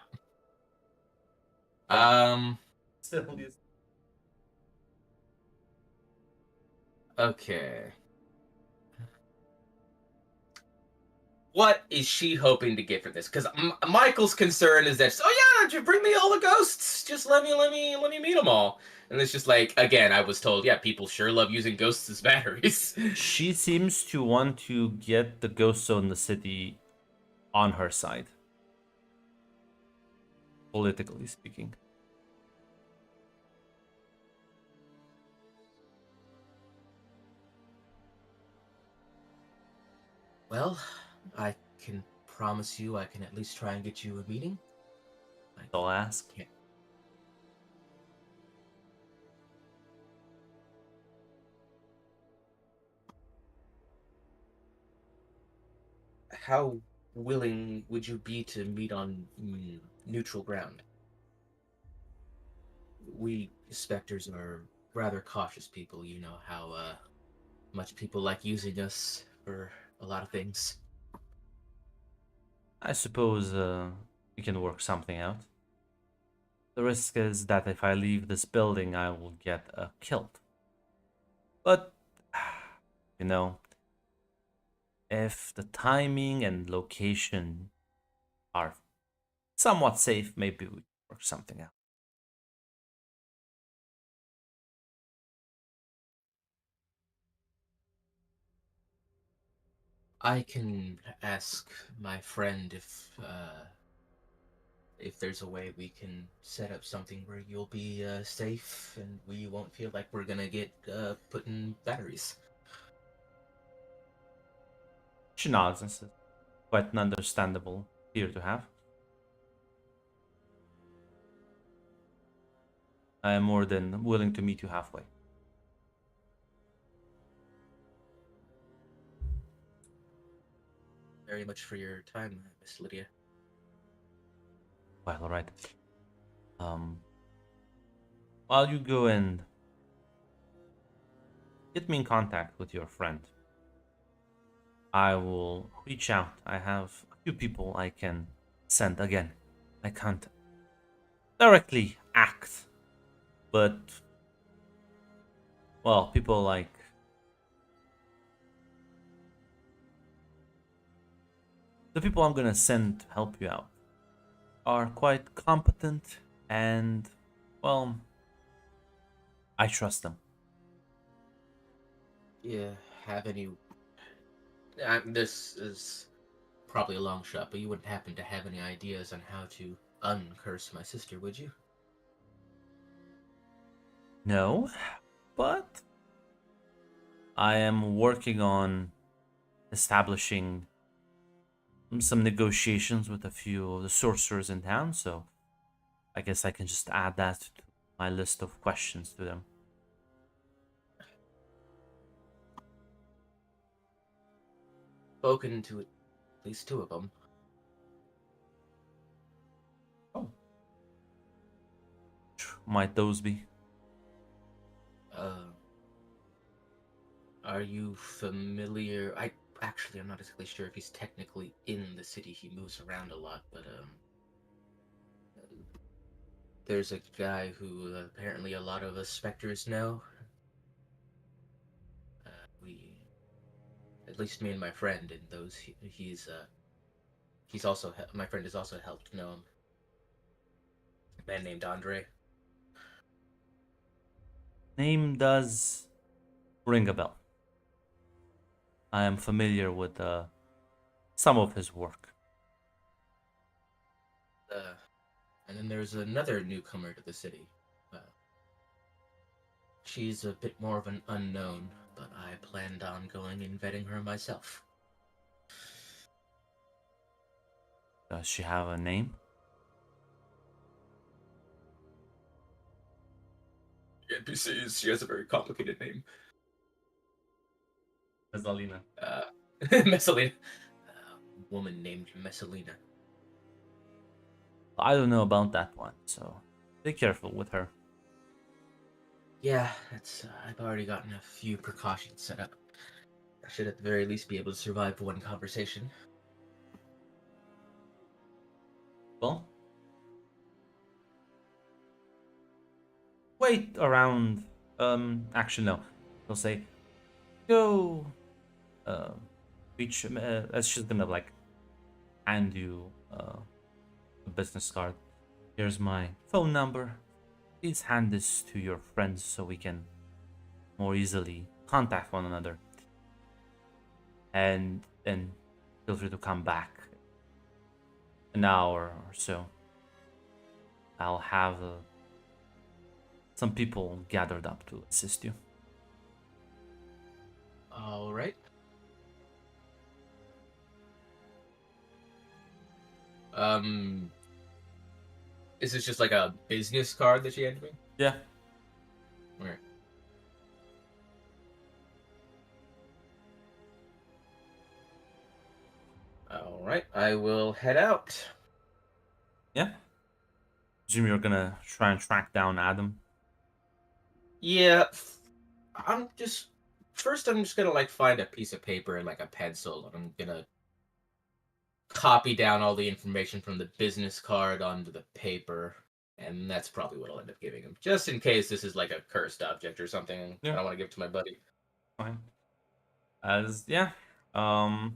Still is. Okay. What is she hoping to get for this? Because Michael's concern is that, oh yeah, just bring me all the ghosts. Just let me meet them all. And it's just like, again, I was told, yeah, people sure love using ghosts as batteries. She seems to want to get the ghosts in the city on her side, politically speaking. Well, I can promise you I can at least try and get you a meeting. I'll ask. Yeah. How willing would you be to meet on neutral ground? We specters are rather cautious people. You know how much people like using us for a lot of things. I suppose we can work something out. The risk is that if I leave this building, I will get killed. But, you know, if the timing and location are somewhat safe, maybe we work something out. I can ask my friend if there's a way we can set up something where you'll be safe and we won't feel like we're gonna get put in batteries. She nods and says, quite an understandable fear to have. I am more than willing to meet you halfway. Very much for your time, Miss Lydia. Well, alright. While you go and get me in contact with your friend, I will reach out. I have a few people I can send. Again, I can't directly act, but, well, people like the people I'm gonna send to help you out are quite competent and, well, I trust them. Yeah, have any... this is probably a long shot, but you wouldn't happen to have any ideas on how to uncurse my sister, would you? No, but I am working on establishing some negotiations with a few of the sorcerers in town, so I guess I can just add that to my list of questions to them. Spoken to at least two of them. Oh. Might those be? Are you familiar? I'm not exactly sure if he's technically in the city. He moves around a lot, but there's a guy who apparently a lot of us specters know. At least me and my friend, and he's also my friend has also helped know him. A man named Andre. Name does ring a bell. I am familiar with some of his work. And then there's another newcomer to the city. She's a bit more of an unknown, but I planned on going and vetting her myself. Does she have a name? NPCs, she has a very complicated name. Messalina. Messalina. A woman named Messalina. I don't know about that one, so be careful with her. Yeah, that's. I've already gotten a few precautions set up. I should at the very least be able to survive one conversation. Well, wait around. Actually, no. He'll say, go. Reach. As she's gonna like hand you a business card. Here's my phone number. Please hand this to your friends so we can more easily contact one another. And then feel free to come back an hour or so. I'll have some people gathered up to assist you. All right. Is this just like a business card that she handed me? Yeah. Alright. Alright, I will head out. Yeah. Presume you're gonna try and track down Adam. Yeah, I'm just gonna like find a piece of paper and like a pencil, and I'm gonna copy down all the information from the business card onto the paper, and that's probably what I'll end up giving him, just in case this is like a cursed object or something. Yeah. I don't want to give it to my buddy. Fine. As yeah. Well,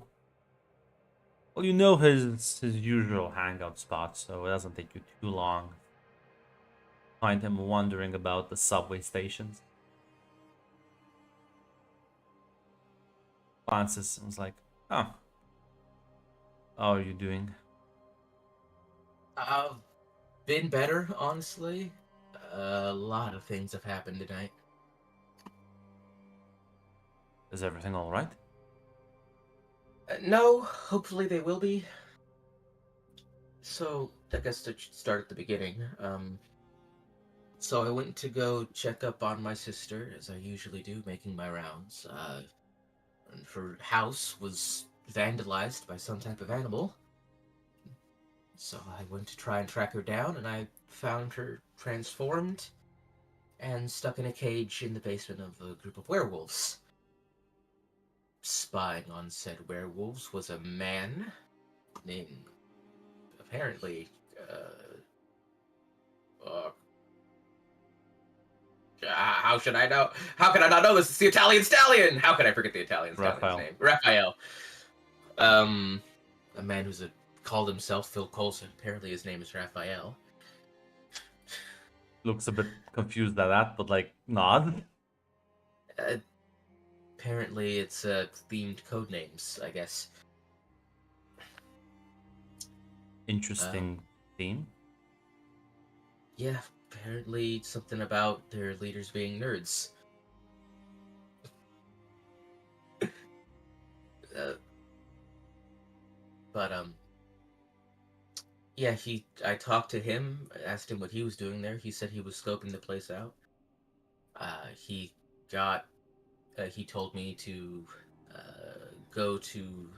you know his usual hangout spot, so it doesn't take you too long. Find him wandering about the subway stations. Glances and was like, Oh. How are you doing? I've been better, honestly. A lot of things have happened tonight. Is everything alright? No, hopefully they will be. So, I guess to start at the beginning, so I went to go check up on my sister, as I usually do, making my rounds. And her house was vandalized by some type of animal. So I went to try and track her down, and I found her transformed and stuck in a cage in the basement of a group of werewolves. Spying on said werewolves was a man named, apparently, how should I know? How can I not know this? It's the Italian Stallion! How could I forget the Italian Stallion's Raphael. name? Raphael. A man who's called himself Phil Coulson. Apparently his name is Raphael. Looks a bit confused at that, but like, nod. Apparently it's themed code names, I guess. Interesting theme. Yeah, apparently something about their leaders being nerds. But yeah, I talked to him, asked him what he was doing there. He said he was scoping the place out. He got, he told me to go to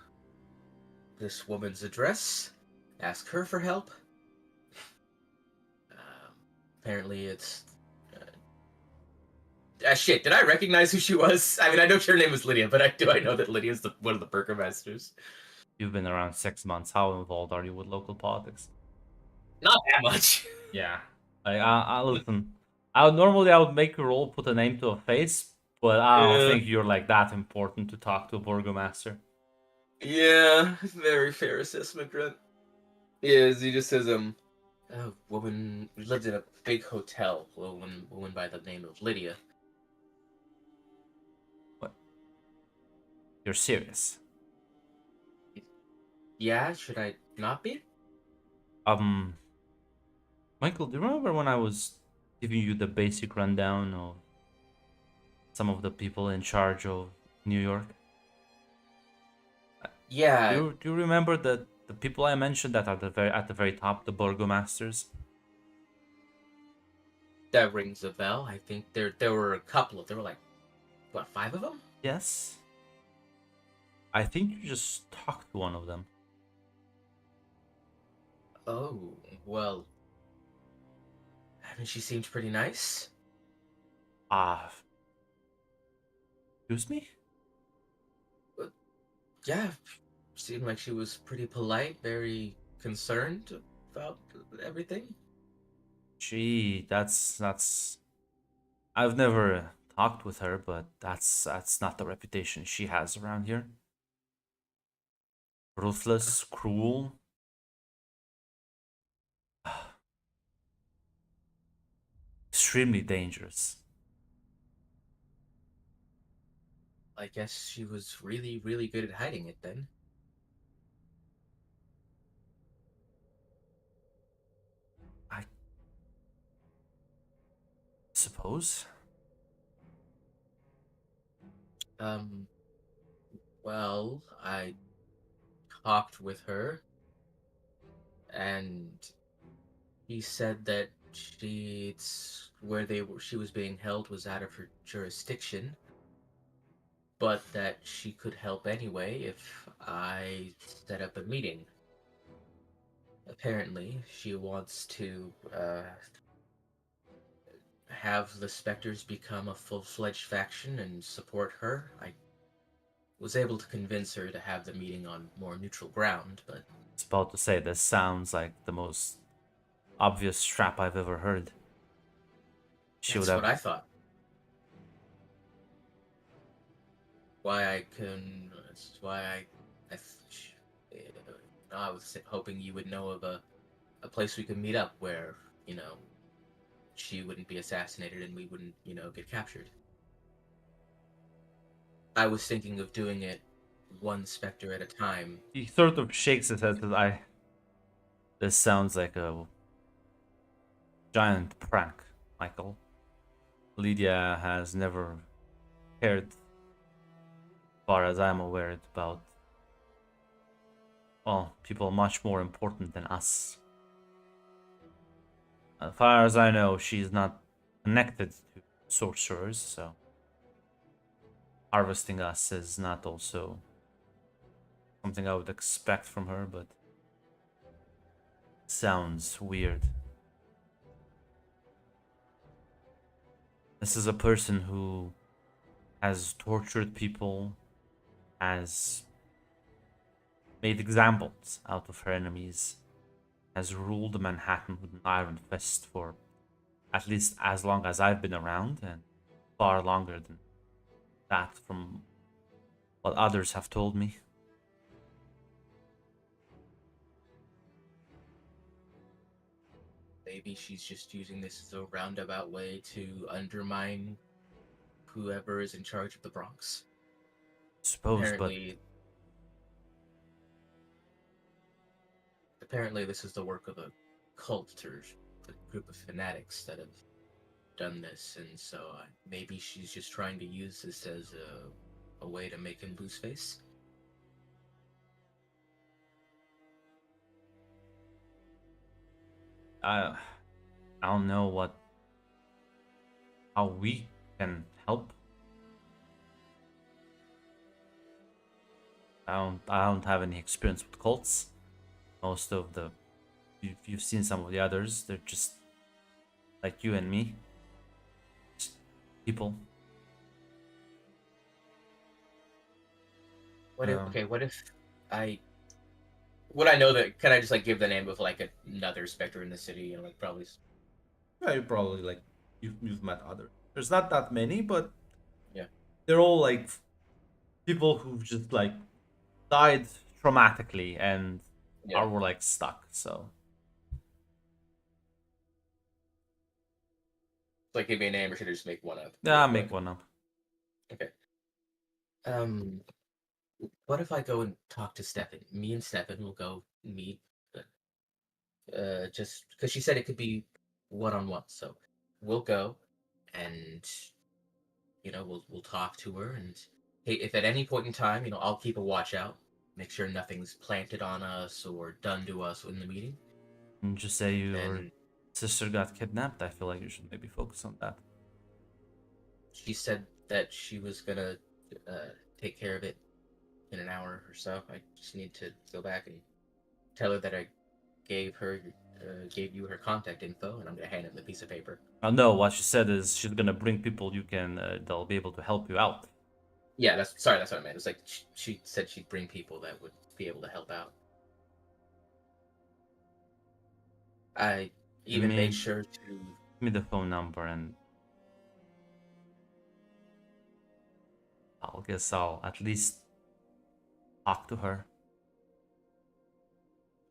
this woman's address, ask her for help. Apparently it's shit, did I recognize who she was? I mean, I know her name was Lydia, but do I know that Lydia's one of the Burgermasters? You've been around 6 months. How involved are you with local politics? Not that much. Yeah. I listen. Normally I would make a roll, put a name to a face, but I don't think you're like that important to talk to a burgomaster. Yeah, very fair assessment, Grant. Yeah, he just says, a woman lived in a big hotel, a woman by the name of Lydia. You're serious? Yeah, should I not be? Michael, do you remember when I was giving you the basic rundown of some of the people in charge of New York? Yeah, Do you remember the people I mentioned that are at the very top, the burgomasters? that rings a bell. I think there were a couple of, there were like, what, 5 of them? Yes. I think you just talked to one of them. Oh, well, I mean, she seemed pretty nice. Excuse me? Yeah, seemed like she was pretty polite, very concerned about everything. Gee, that's I've never talked with her, but that's not the reputation she has around here. Ruthless, cruel. Extremely dangerous. I guess she was really, really good at hiding it then. I suppose. Well, I talked with her, and he said that she was being held was out of her jurisdiction, but that she could help anyway if I set up a meeting. Apparently, she wants to have the Spectres become a full-fledged faction and support her. I was able to convince her to have the meeting on more neutral ground, but... I was about to say, this sounds like the most obvious trap I've ever heard. That's what I thought. I was hoping you would know of a place we could meet up where, she wouldn't be assassinated and we wouldn't, get captured. I was thinking of doing it one specter at a time. He sort of shakes his head and says, This sounds like a giant prank, Michael. Lydia has never cared, as far as I'm aware, about, well, people much more important than us. As far as I know, she's not connected to sorcerers, so harvesting us is not also something I would expect from her, but sounds weird. This is a person who has tortured people, has made examples out of her enemies, has ruled Manhattan with an iron fist for at least as long as I've been around, and far longer than that from what others have told me. Maybe she's just using this as a roundabout way to undermine whoever is in charge of the Bronx. Suppose, but Apparently this is the work of a cult or a group of fanatics that have done this, and so maybe she's just trying to use this as a way to make him lose face. I don't know how we can help. I don't have any experience with cults. Most of you've seen some of the others. They're just like you and me, just people. What if would I know that? Can I just like give the name of like another specter in the city and like probably? Yeah, you probably like you've met others. There's not that many, but Yeah. they're all like people who've just like died traumatically and Yeah. were like stuck. So Like give me a name, or should I just make one up? yeah, Real make quick? one up. Okay. What if I go and talk to Stefan? Me and Stefan will go meet. Just because she said it could be one-on-one, so we'll go, and we'll talk to her, and hey, if at any point in time, I'll keep a watch out, make sure nothing's planted on us or done to us in the meeting. And just say your And sister got kidnapped. I feel like you should maybe focus on that. she said that she was gonna take care of it in an hour or so. I just need to go back and tell her that I gave you her contact info, and I'm gonna hand him the piece of paper. No, what she said is she's gonna bring people they'll be able to help you out. Yeah, that's what I meant. It's like she said she'd bring people that would be able to help out. I even made sure to Give me the phone number and I'll at least talk to her.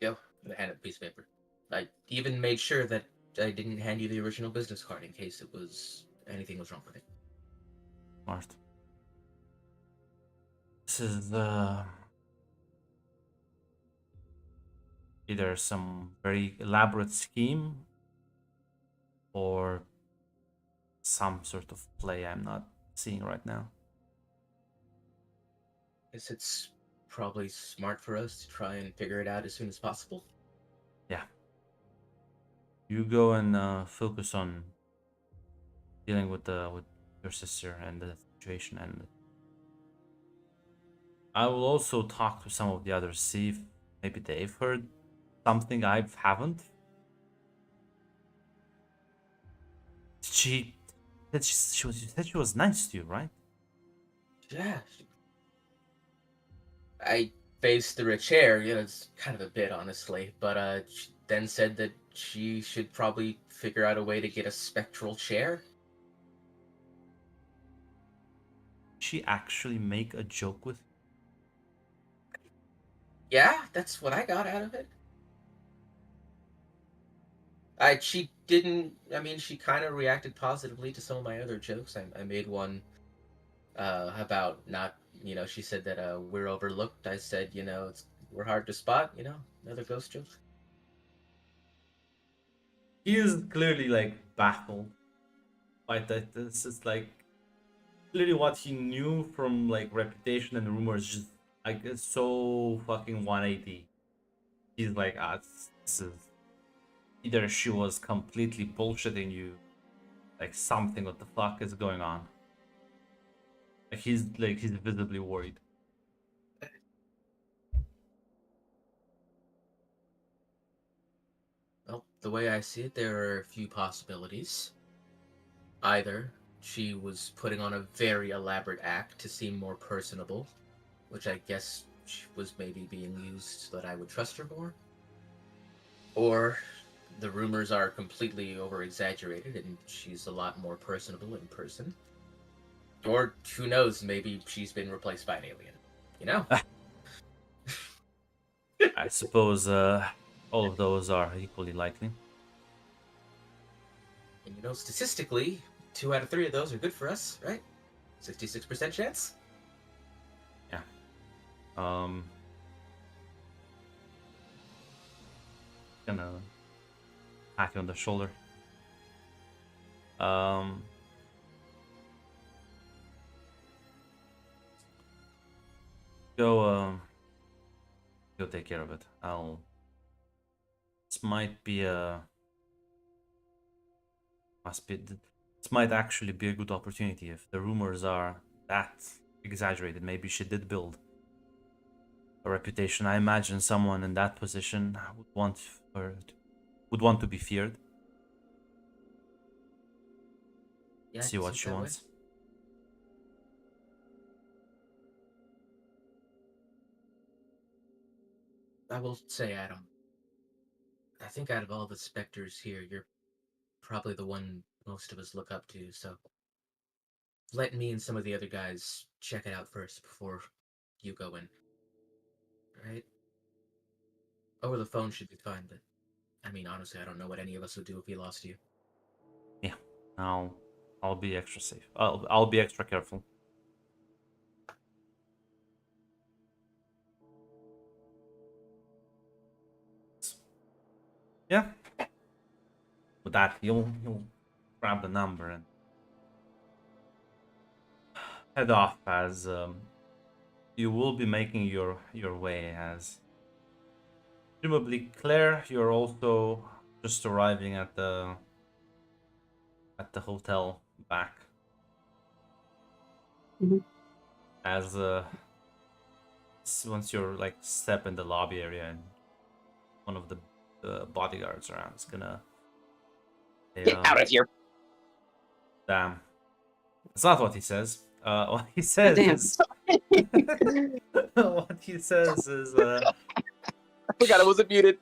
I'm gonna hand it a piece of paper. I even made sure that I didn't hand you the original business card in case anything was wrong with it. Smart. This is either some very elaborate scheme or some sort of play I'm not seeing right now. Guess it's probably smart for us to try and figure it out as soon as possible. Yeah. You go and focus on dealing with your sister and the situation, and I will also talk to some of the others, see if maybe they've heard something I haven't. She said she was nice to you, right? Yeah. I phased through a chair. It's kind of a bit, honestly, but she then said that she should probably figure out a way to get a spectral chair. She actually make a joke with you? Yeah, that's what I got out of it. She didn't. I mean, she kind of reacted positively to some of my other jokes. I made one about not, she said that we're overlooked. I said, we're hard to spot. Another ghost joke. He is clearly like baffled by that. This is like clearly what he knew from like reputation and rumors. Just like it's so fucking 180. He's like, this is either she was completely bullshitting you, like something. What the fuck is going on? He's visibly worried. Well, the way I see it, there are a few possibilities. Either she was putting on a very elaborate act to seem more personable, which I guess she was maybe being used so that I would trust her more. Or the rumors are completely over-exaggerated and she's a lot more personable in person. Or who knows, maybe she's been replaced by an alien. I suppose all of those are equally likely. And statistically, 2 out of 3 of those are good for us, right? 66% chance? Yeah. Gonna pat you on the shoulder. Go take care of it. This might be this might actually be a good opportunity if the rumors are that exaggerated. Maybe she did build a reputation. I imagine someone in that position would want to be feared. Yeah, See what she wants. I will say, Adam, I think out of all the specters here, you're probably the one most of us look up to, so let me and some of the other guys check it out first before you go in. Right? Over the phone should be fine, but I mean, honestly, I don't know what any of us would do if we lost you. Yeah, I'll be extra safe. I'll be extra careful. Yeah. With that, you'll grab the number and head off as you will be making your way as presumably Claire. You're also just arriving at the hotel back. Mhm. As once you're like step in the lobby area and one of the bodyguards around is gonna say, Get out of here. damn. That's not what he says. What he says Damn. is what he says is I forgot I wasn't muted.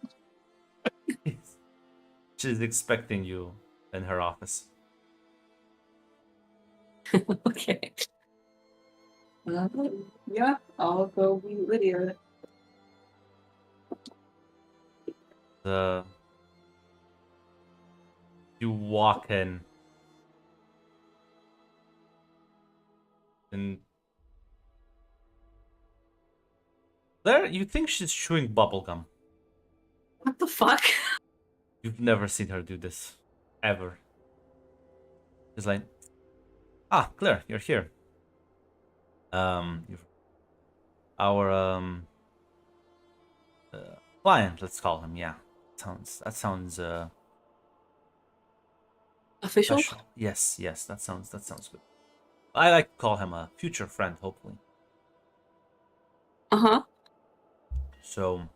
she's expecting you in her office. Okay. Yeah, I'll go meet Lydia. You walk in and there you think she's chewing bubblegum. What the fuck? You've never seen her do this ever. She's like, Claire, you're here. Our client, let's call him. Yeah, that sounds Official? special. Yes, that sounds good. I like to call him a future friend, hopefully. Uh-huh. So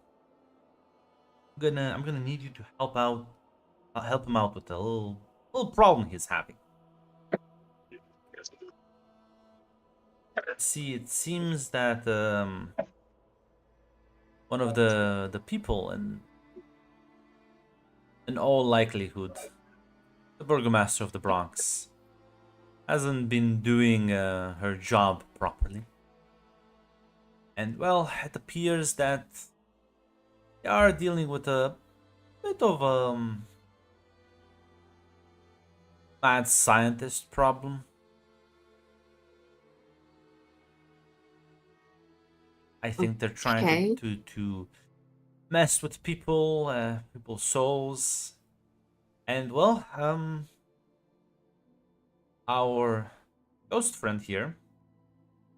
I'm gonna need you to help out. I'll help him out with a little problem he's having. See, it seems that one of the people in all likelihood, the burgomaster of the Bronx, hasn't been doing her job properly. And well, it appears that they are dealing with a bit of mad scientist problem. I think they're trying Okay. to mess with people, people's souls, and well, our ghost friend here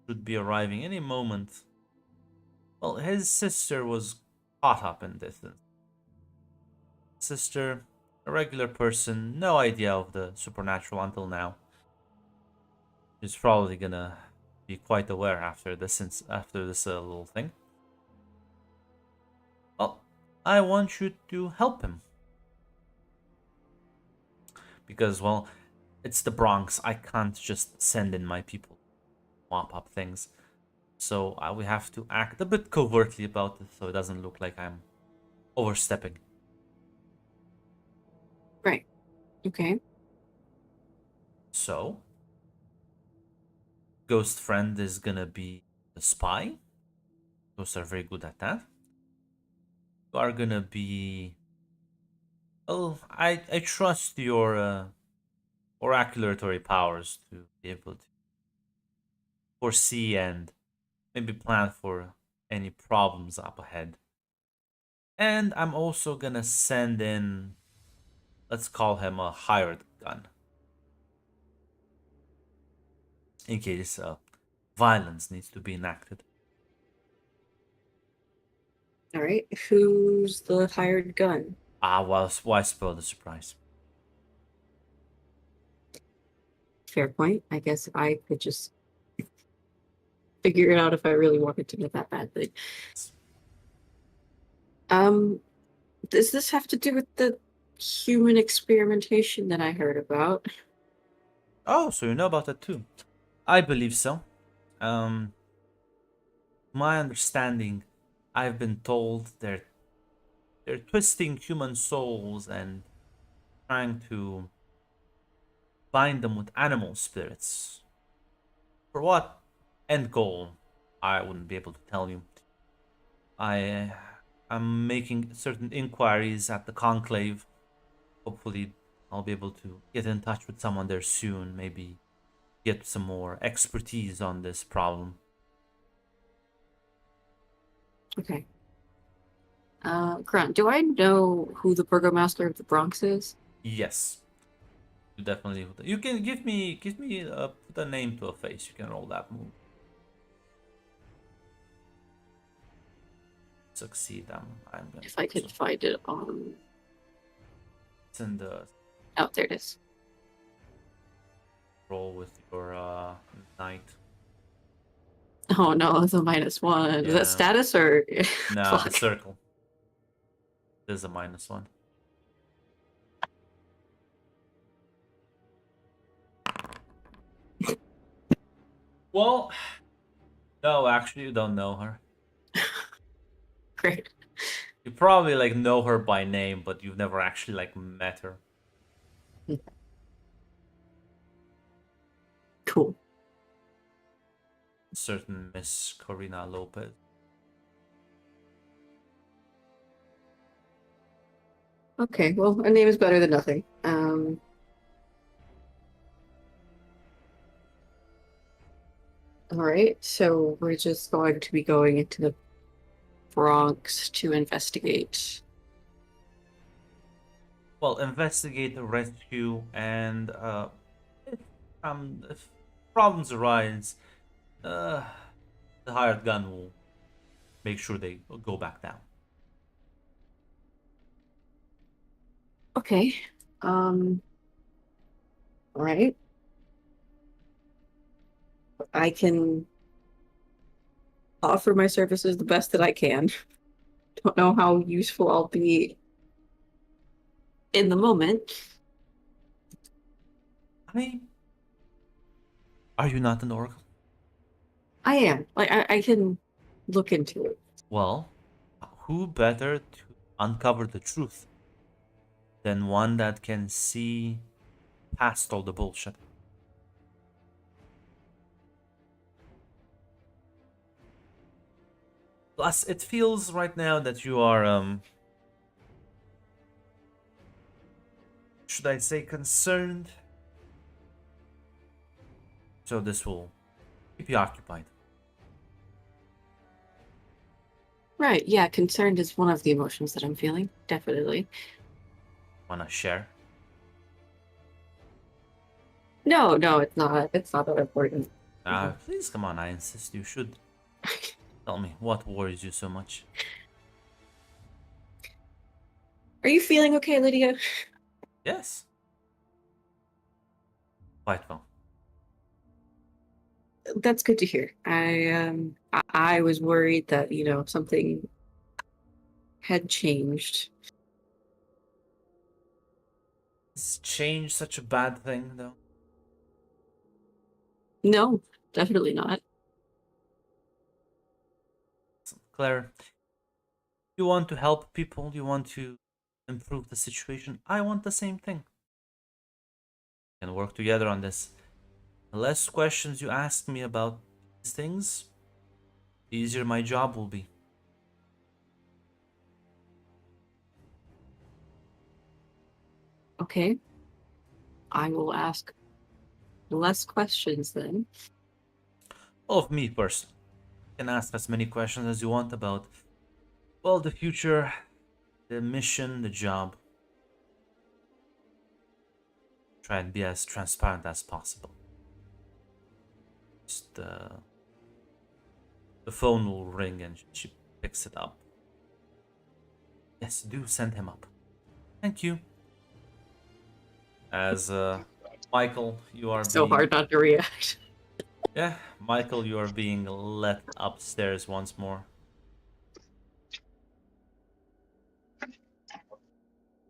should be arriving any moment. Well, his sister was caught up in this. Sister, a regular person, no idea of the supernatural until now. She's probably gonna be quite aware after this, little thing. Well, I want you to help him because, well, it's the Bronx. I can't just send in my people to mop up things. So we have to act a bit covertly about it so it doesn't look like I'm overstepping. Right. Okay. So, Ghost Friend is gonna be the spy. Ghosts are very good at that. You are gonna be. Oh, I trust your oraculatory powers to be able to foresee and maybe plan for any problems up ahead. And I'm also gonna send in, let's call him a hired gun, in case violence needs to be enacted. All right. Who's the hired gun? Well, why spoil the surprise? Fair point. I guess I could just figure it out if I really wanted to know that badly. Does this have to do with the human experimentation that I heard about? Oh, so you know about that too? I believe so. Um, my understanding, I've been told they're twisting human souls and trying to bind them with animal spirits. For what end goal? I wouldn't be able to tell you. I am making certain inquiries at the conclave. Hopefully, I'll be able to get in touch with someone there soon. Maybe get some more expertise on this problem. Okay. Grant, do I know who the burgomaster of the Bronx is? Yes, you definitely. You can give me put a name to a face. You can roll that move. Succeed. I'm gonna. If I could find it on. It's in the Oh, there it is. roll with your knight. Oh no, it's a -1. Is Yeah. that status or? No, the Fuck. circle. There's a -1. Well, no, actually, you don't know her. Great. You probably like know her by name, but you've never actually like met her. Cool. Certain Miss Corina Lopez. Okay, well, a name is better than nothing. All right, so we're just going to be going into the Bronx to investigate. Well, investigate the rescue, and if problems arise, the hired gun will make sure they go back down. Okay. All right. I can offer my services the best that I can. Don't know how useful I'll be in the moment. Are you not an oracle? I am. Like I can look into it. Well, who better to uncover the truth than one that can see past all the bullshit? Plus, it feels right now that you are, should I say, concerned? So this will keep you occupied. Right, yeah, concerned is one of the emotions that I'm feeling, definitely. Wanna share? No, it's not. It's not that important. Please come on, I insist you should. Tell me, what worries you so much? Are you feeling okay, Lydia? Yes. Quite well. That's good to hear. I was worried that, something had changed. Is change such a bad thing, though? No, definitely not. Claire, you want to help people, you want to improve the situation. I want the same thing. We can work together on this. The less questions you ask me about these things, the easier my job will be. Okay. I will ask less questions then. Of me personally. You can ask as many questions as you want about, well, the future, the mission, the job. Try and be as transparent as possible. Just, the phone will ring and she picks it up. Yes, do send him up. Thank you. As Michael, you are So being... hard not to react. Yeah, Michael, you are being let upstairs once more.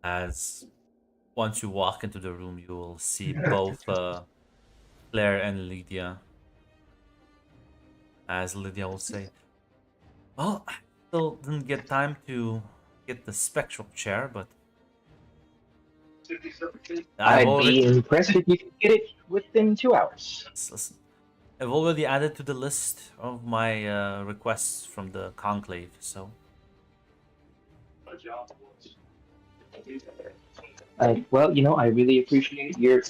As once you walk into the room, you will see both Claire and Lydia. As Lydia will say, well, I still didn't get time to get the spectral chair, but I've I'd be already... impressed if you could get it within 2 hours. Listen, I've already added to the list of my requests from the conclave, so... Well, I really appreciate your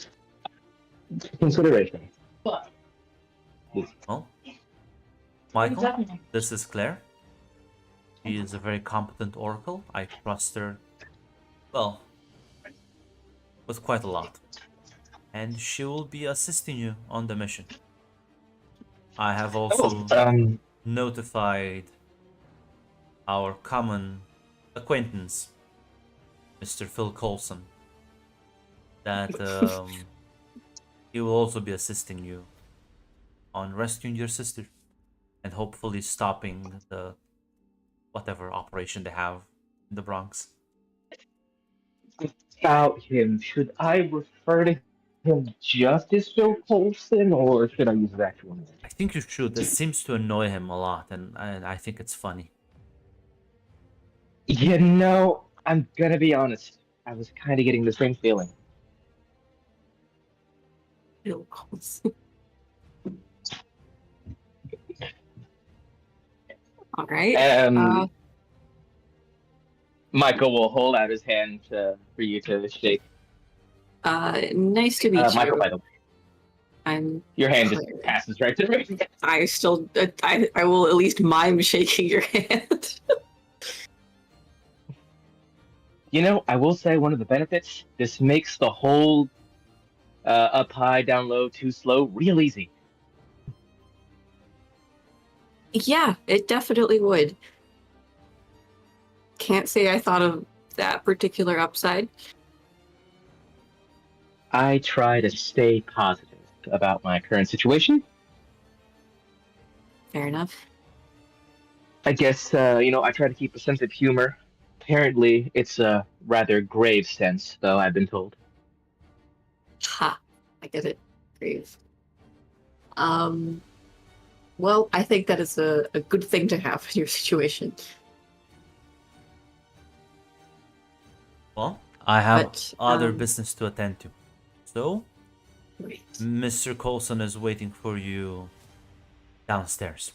consideration. Well, Michael, this is Claire. She is a very competent oracle. I trust her, well, with quite a lot. And she will be assisting you on the mission. I have also notified our common acquaintance, Mr. Phil Coulson, that he will also be assisting you on rescuing your sister and hopefully stopping the whatever operation they have in the Bronx. About him, should I refer to him just as Phil Coulson, or should I use his actual name? I think you should. This seems to annoy him a lot, and I think it's funny. I'm gonna be honest. I was kind of getting the same feeling. Bill calls. All right. Michael will hold out his hand for you to shake. Nice to meet you. Michael, by the way. Your hand just Claire. passes right to me. I still, I will at least mime shaking your hand. I will say one of the benefits, this makes the whole up high, down low, too slow real easy. Yeah, it definitely would. Can't say I thought of that particular upside. I try to stay positive about my current situation. Fair enough. I guess, I try to keep a sense of humor. Apparently, it's a rather grave sense, though, I've been told. Ha, I get it. Grave. Well, I think that is a good thing to have in your situation. Well, I have But, other business to attend to. So, Right. Mr. Coulson is waiting for you downstairs.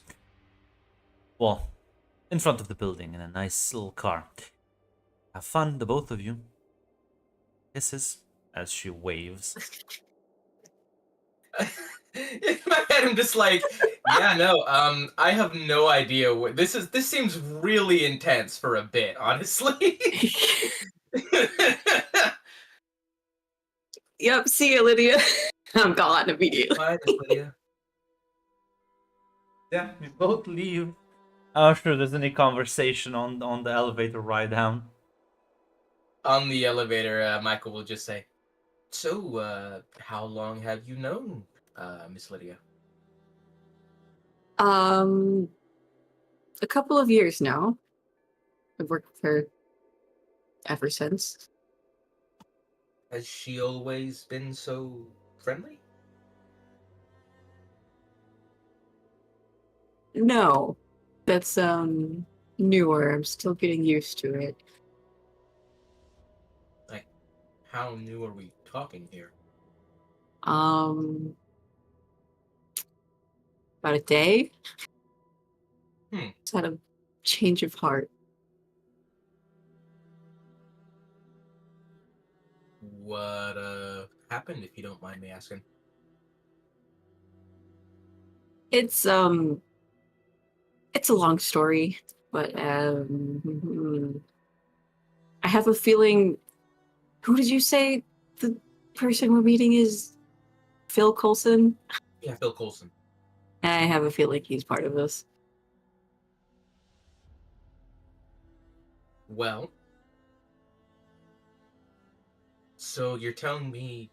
Well, in front of the building in a nice little car. Have fun, the both of you. Kisses as she waves. In my head, I'm just like, yeah, no, I have no idea what this is. This seems really intense for a bit, honestly. Yep, see you, Lydia. I'm gone immediately. Bye, Miss Lydia. Yeah, we both leave. I'm sure there's any conversation on the elevator ride down. On the elevator, Michael will just say, "So, how long have you known, Miss Lydia?" A couple of years now. I've worked with her ever since. Has she always been so friendly? No, that's newer. I'm still getting used to it. Like, how new are we talking here? About a day. Just had a change of heart. What happened, if you don't mind me asking? It's a long story, but I have a feeling. Who did you say the person we're meeting is? Phil Coulson? Yeah, Phil Coulson. I have a feeling he's part of this. Well, so you're telling me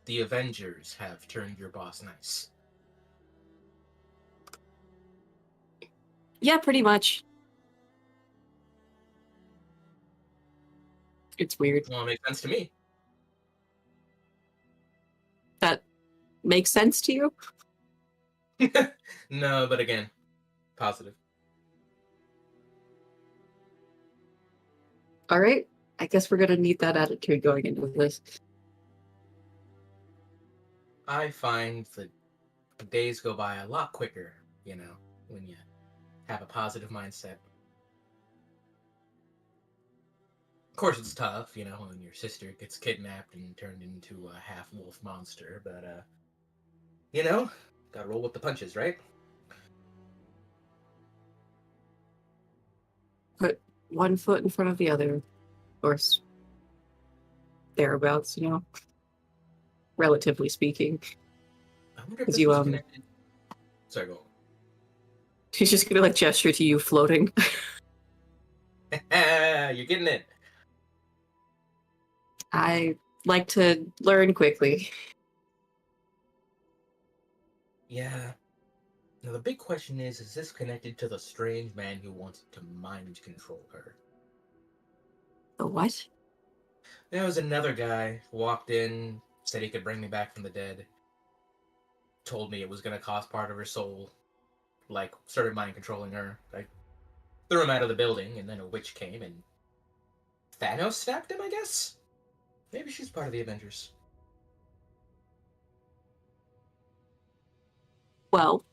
the Avengers have turned your boss nice? Yeah, pretty much. It's weird. Well, it makes sense to me. That makes sense to you? No, but again, positive. All right. I guess we're gonna need that attitude going into this. I find that the days go by a lot quicker, you know, when you have a positive mindset. Of course, it's tough, you know, when your sister gets kidnapped and turned into a half-wolf monster, but, you know, gotta roll with the punches, right? Put one foot in front of the other, or thereabouts, you know, relatively speaking. I wonder if As this you, was connected. Sorry, go She's just gonna like gesture to you floating. on. You're getting it. I like to learn quickly. Yeah. Now, the big question is this connected to the strange man who wanted to mind control her? The what? There was another guy who walked in, said he could bring me back from the dead, told me it was going to cost part of her soul, like, started mind controlling her. I threw him out of the building, and then a witch came and Thanos snapped him, I guess? Maybe she's part of the Avengers. Well,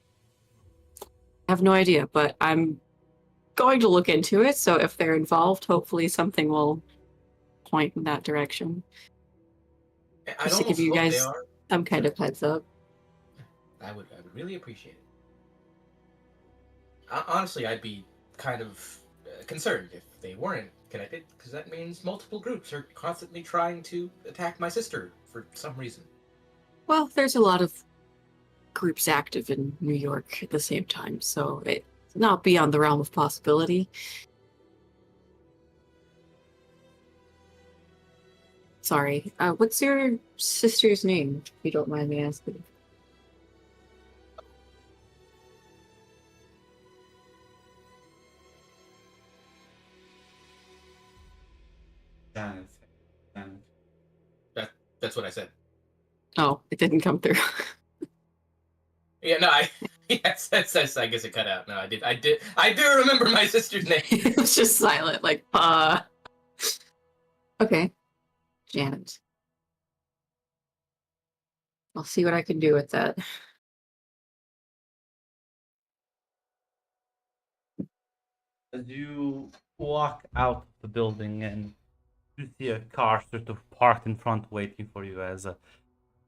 I have no idea, but I'm going to look into it, so if they're involved, hopefully something will point in that direction. I'd Just to give almost you hope they guys are. some kind of heads up. I would really appreciate it. Honestly, I'd be kind of concerned if they weren't connected, because that means multiple groups are constantly trying to attack my sister for some reason. Well, there's a lot of groups active in New York at the same time, so it's not beyond the realm of possibility. Sorry, what's your sister's name, if you don't mind me asking? Janet. Janet. That's what I said. Oh, it didn't come through. Yeah, no, yes, I guess it cut out. No, I do remember my sister's name. It was just silent, like, Okay, Janet. I'll see what I can do with that. As you walk out of the building and you see a car sort of parked in front waiting for you as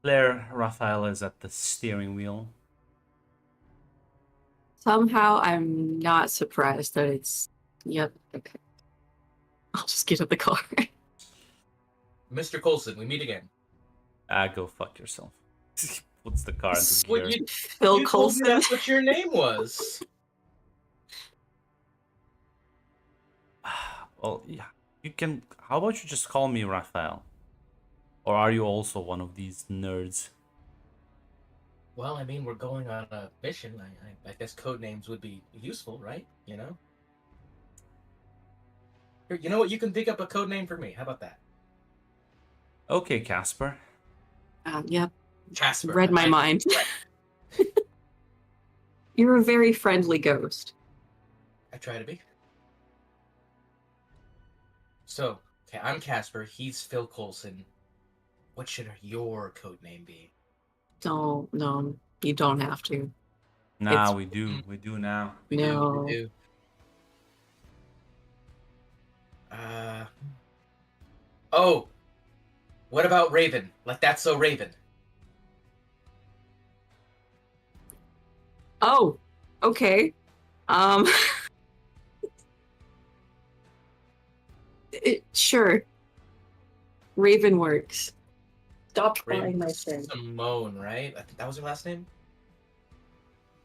Claire Raphael is at the steering wheel. Somehow I'm not surprised that it's. Yep. Okay. I'll just get in the car. Mr. Coulson, we meet again. Go fuck yourself. Puts the car into What, gear. Phil you told me Coulson. that's what your name was. Well, yeah. You can. How about you just call me Raphael? Or are you also one of these nerds? Well, I mean, we're going on a mission. I guess code names would be useful, right? You know? Here, you know what? You can pick up a code name for me. How about that? Okay, Casper. Yep. Casper. Read my mind. You're a very friendly ghost. I try to be. So, okay, I'm Casper. He's Phil Coulson. What should your code name be? No, you don't have to. Nah, It's- we do. We do now. We do, No. we do. Oh, what about Raven? Like that's so Raven. Oh, okay. Sure. Raven works. Stop Raven buying my thing. Simone, right? I think that was her last name.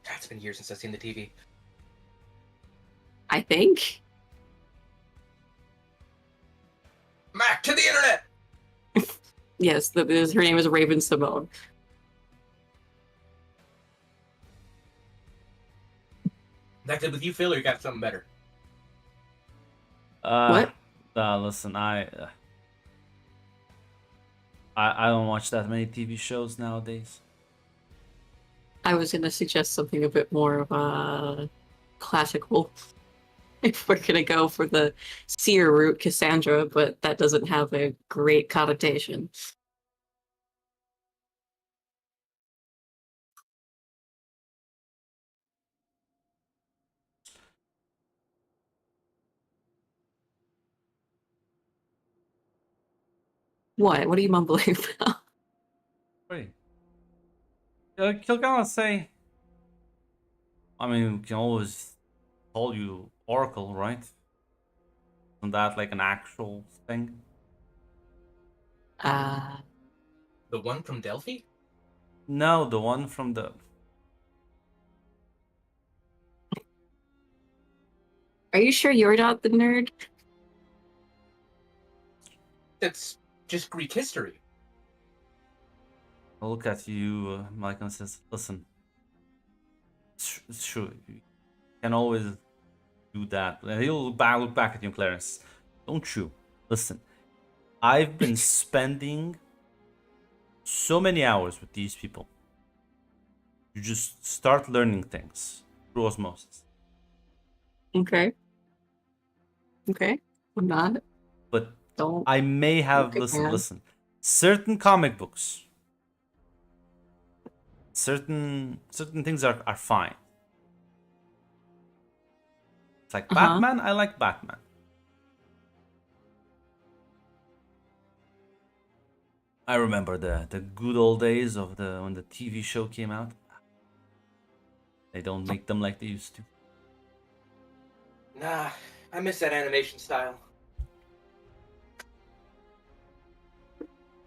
God, it's been years since I've seen the TV. I think. Mac to the internet. Yes, her name is Raven Simone. That good with you, Phil, or you got something better? What? Listen, I don't watch that many TV shows nowadays. I was gonna suggest something a bit more of a classical. If we're gonna go for the seer route, Cassandra, but that doesn't have a great connotation. What? What are you mumbling about? Wait. Kilgana say. I mean, we can always call you Oracle, right? Isn't that like an actual thing? Uh, The one from Delphi? No, the one from the. are you sure you're not the nerd? That's just Greek history. I look at you, Mike, and says, "Listen, it's true. You can always do that." And he'll look back at you, Clarence. Don't you? Listen, I've been spending so many hours with these people. You just start learning things through osmosis. Okay. Okay. I'm not. But Don't. I may have Okay, listen, man. listen. Certain comic books, certain things are fine. It's like Uh-huh. Batman. I like Batman. I remember the good old days of the when the TV show came out. They don't make them like they used to. Nah, I miss that animation style.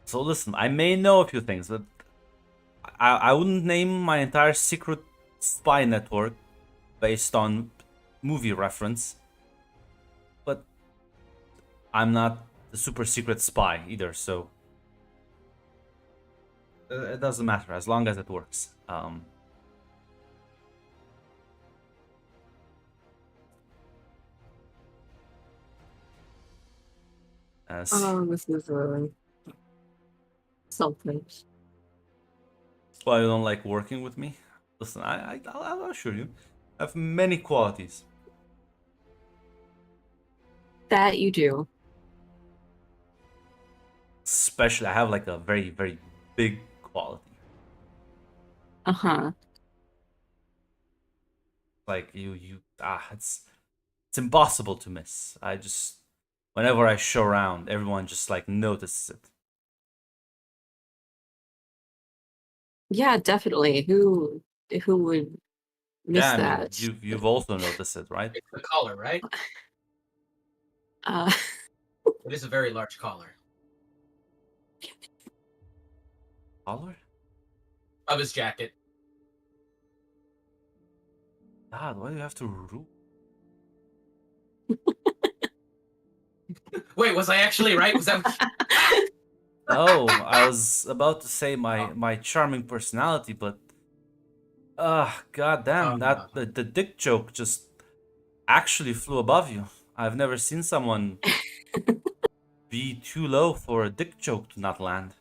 So listen, I may know a few things, but I wouldn't name my entire secret spy network based on movie reference. But I'm not the super secret spy either, so it doesn't matter as long as it works. As This is something. why you don't like working with me? Listen, I'll assure you, I have many qualities. That you do. Especially, I have like a very, very big quality. Uh-huh. Like it's impossible to miss. I just whenever I show around, everyone just like notices it. Yeah, definitely. Who would miss Yeah, I mean, that? you've also noticed it, right? It's the collar, right? Uh, It is a very large collar Color? of his jacket. God, why do you have to root? Wait, was I actually right? Was that? No, I was about to say my charming personality, but god damn, Uh, the dick joke just actually flew above you. I've never seen someone be too low for a dick joke to not land.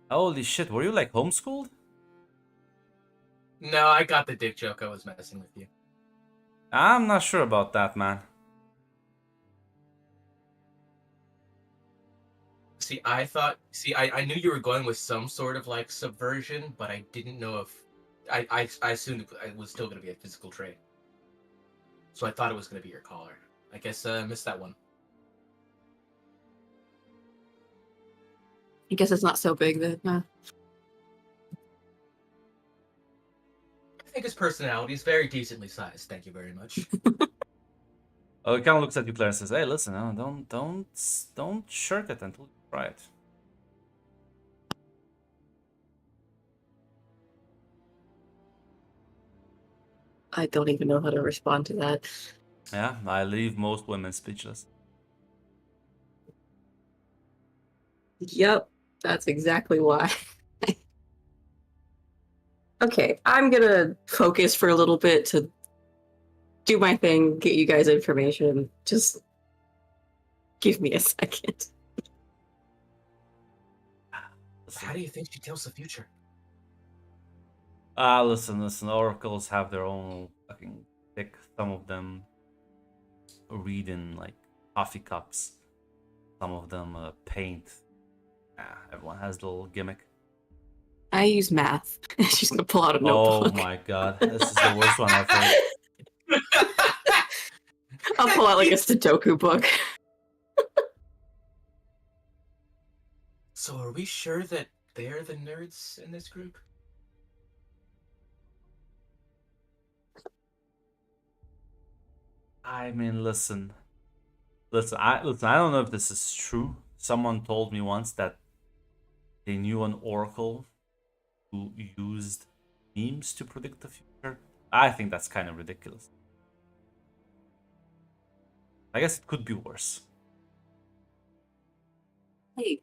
Holy shit, were you like homeschooled? no, I got the dick joke. I was messing with you. I'm not sure about that, man. See, I thought. See, I knew you were going with some sort of like subversion, but I didn't know if. I assumed it was still going to be a physical trait. So I thought it was going to be your collar. I guess I missed that one. I guess it's not so big that. I think his personality is very decently sized. Thank you very much. Oh, he kind of looks at you, Claire, and says, "Hey, listen, don't shirk it until you try it." I don't even know how to respond to that. Yeah, I leave most women speechless. Yep, that's exactly why. Okay, I'm gonna focus for a little bit to do my thing, get you guys information. Just give me a second. How do you think she tells the future? Listen, oracles have their own fucking thick. Some of them read in like coffee cups. Some of them paint. Everyone has a little gimmick. I use math. She's gonna pull out a Oh notebook. my god, this is the worst one I've heard. I'll pull out like a Sudoku book. So are we sure that they're the nerds in this group? I mean, listen. I don't know if this is true. Someone told me once that they knew an oracle who used memes to predict the future. I think that's kind of ridiculous. I guess it could be worse. Hey,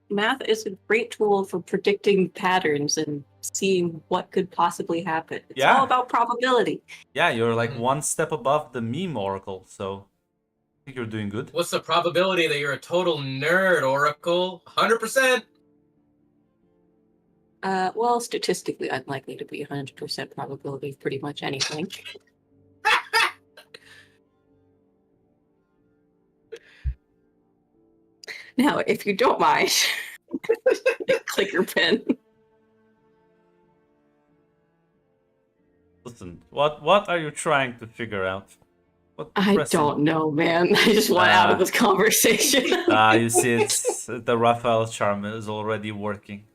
math is a great tool for predicting patterns and seeing what could possibly happen. It's all Yeah. about probability. Yeah, you're like Mhm. one step above the meme oracle, so I think you're doing good. What's the probability that you're a total nerd, Oracle? 100%. Well, statistically unlikely to be 100% probability of pretty much anything. Now, if you don't mind, clicker pen. Listen, what are you trying to figure out? What I pressing- don't know, man. I just want out of this conversation. You see, it's the Raphael charm is already working.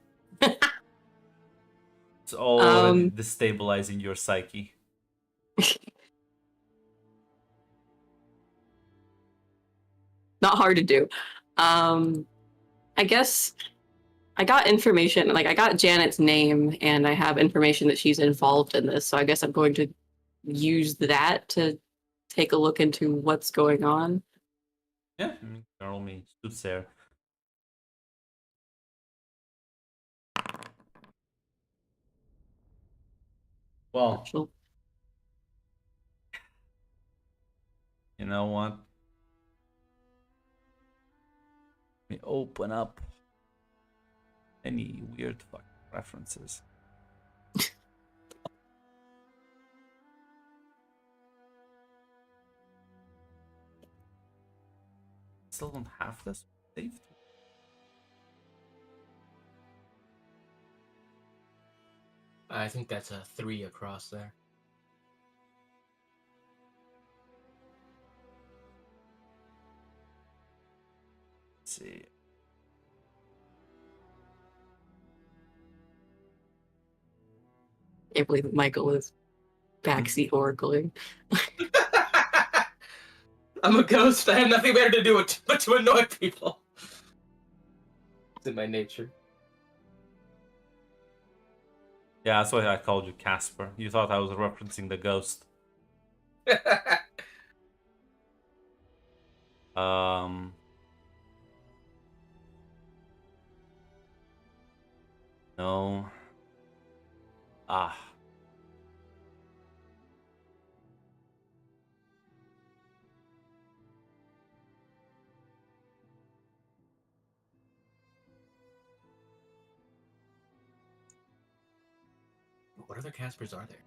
It's already destabilizing your psyche. Not hard to do. I guess I got information, like I got Janet's name and I have information that she's involved in this, so I guess I'm going to use that to take a look into what's going on. Yeah, Carl me suits there. Well, Actual. you know what? Let me open up any weird fucking references. Still don't have this saved. I think that's a 3 across there. Let's see. Can't believe that Michael is backseat oracling. I'm a ghost. I have nothing better to do but to annoy people. It's in my nature. Yeah, that's why I called you Casper. You thought I was referencing the ghost. No. Ah. What other Caspers are there?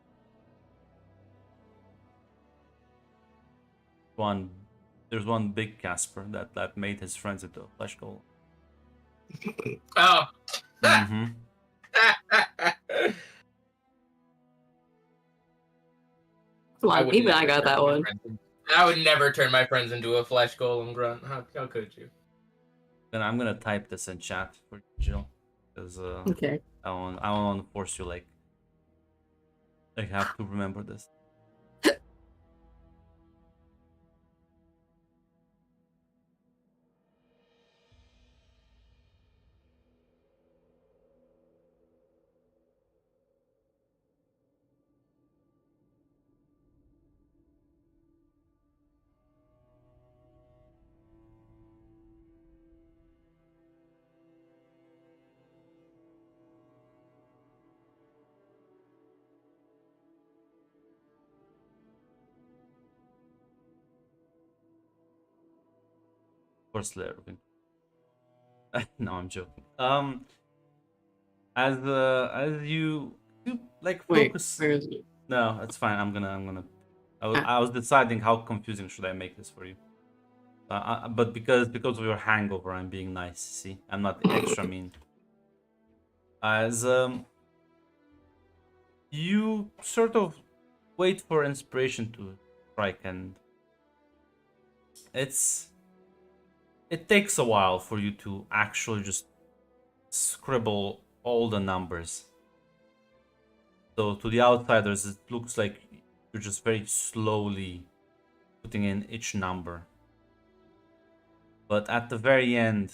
There's one big Casper that made his friends into a flesh golem. Oh. Mm-hmm. Well, even I got that one. I would never turn my friends into a flesh golem, Grunt. How could you? Then I'm gonna type this in chat for Jill, because Okay. I don't want to force you like have to remember this. First layer of no, I'm joking. As you like Wait, focus. where is it? No, it's fine. I'm gonna. I was deciding how confusing should I make this for you. But because of your hangover, I'm being nice. See, I'm not extra mean. As you sort of wait for inspiration to strike, and it takes a while for you to actually just scribble all the numbers. So to the outsiders, it looks like you're just very slowly putting in each number. But at the very end,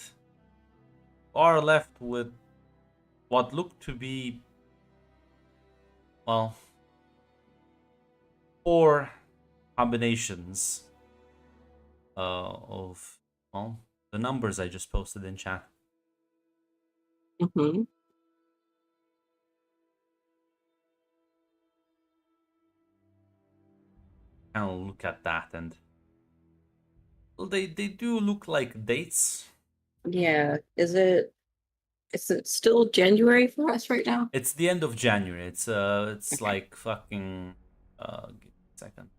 you are left with what looked to be, well, 4 combinations of, well, the numbers I just posted in chat. Mm-hmm. Kind of look at that, and well, they do look like dates. Yeah. Is it still January for us right now? It's the end of January. It's Okay. like fucking give me a second.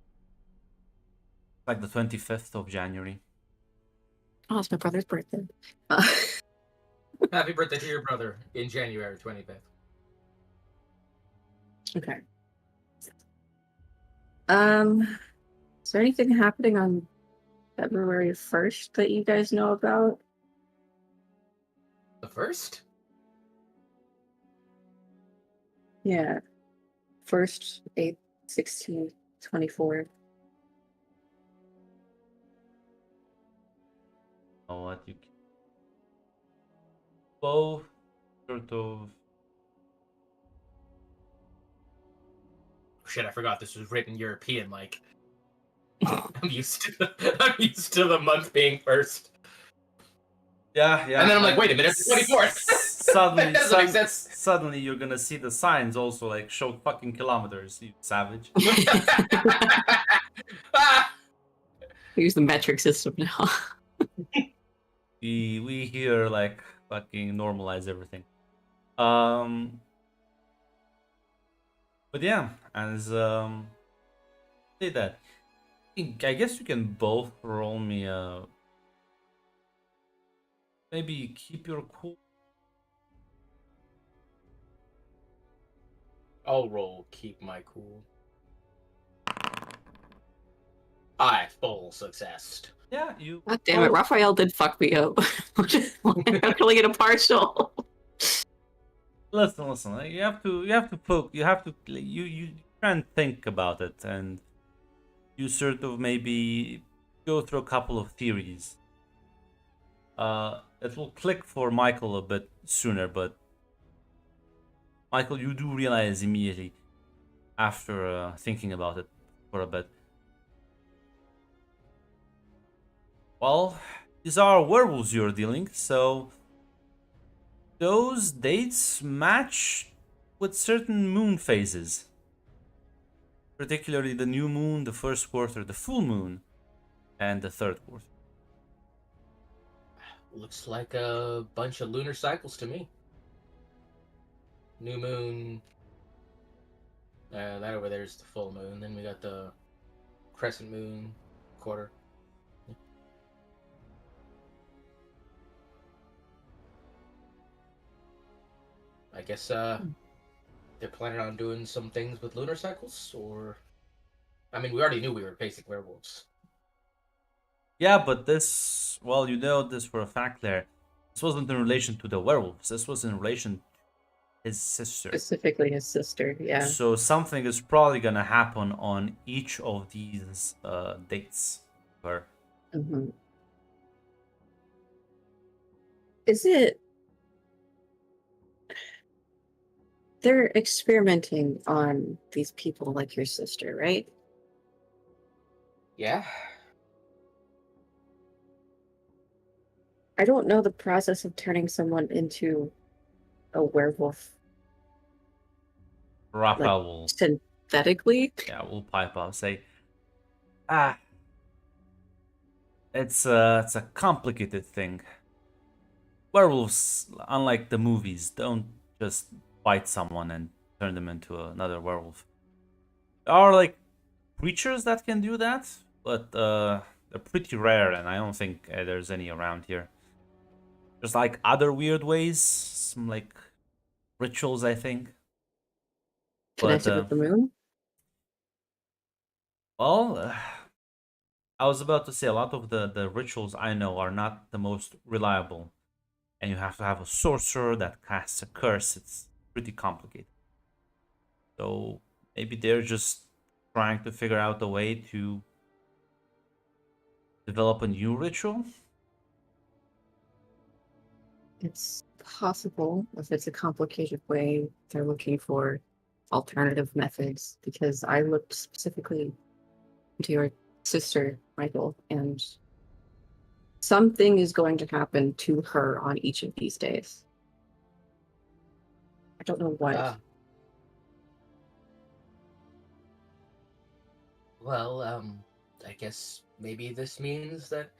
Like the 25th of January. Oh, it's my brother's birthday. Happy birthday to your brother in January 25th. Okay. Is there anything happening on February 1st that you guys know about? The first? Yeah. 1st, 8th, 16th, 24th. Oh, what you both sort of. Shit, I forgot this was written European. Like, I'm used to the month being first. Yeah. And then I'm like, wait a minute, it's 24th. Suddenly, That doesn't make sense. suddenly you're gonna see the signs also like show fucking kilometers, you savage. Ah! We use the metric system now. We here like fucking normalize everything. But yeah, as say that. I guess you can both roll me a maybe keep your cool. I'll roll keep my cool. I full success. Yeah, you. God damn it, Raphael did fuck me up. I'm only get a partial. listen. You try and think about it, and you sort of maybe go through a couple of theories. It will click for Michael a bit sooner, but Michael, you do realize immediately after thinking about it for a bit. Well, these are werewolves you're dealing, so those dates match with certain moon phases. Particularly the new moon, the first quarter, the full moon, and the third quarter. Looks like a bunch of lunar cycles to me. New moon. That over there's the full moon. Then we got the crescent moon quarter. I guess they're planning on doing some things with lunar cycles, or I mean, we already knew we were basic werewolves. Yeah, but this, well, you know this for a fact, Claire. This wasn't in relation to the werewolves. This was in relation to his sister. Specifically his sister, yeah. So something is probably gonna happen on each of these dates. Where Mhm. Is it? They're experimenting on these people like your sister, right? Yeah. I don't know the process of turning someone into a werewolf Raphael will, synthetically. yeah, will pipe up, say, it's a complicated thing. Werewolves, unlike the movies, don't just bite someone and turn them into another werewolf. There are like creatures that can do that, but they're pretty rare, and I don't think there's any around here. There's like other weird ways, some like rituals, I think. Connected with the moon? Well, I was about to say a lot of the rituals I know are not the most reliable, and you have to have a sorcerer that casts a curse. It's pretty complicated. So maybe they're just trying to figure out a way to develop a new ritual. It's possible if it's a complicated way. They're looking for alternative methods because I looked specifically into your sister, Michael, and something is going to happen to her on each of these days. I don't know what. Well, I guess maybe this means that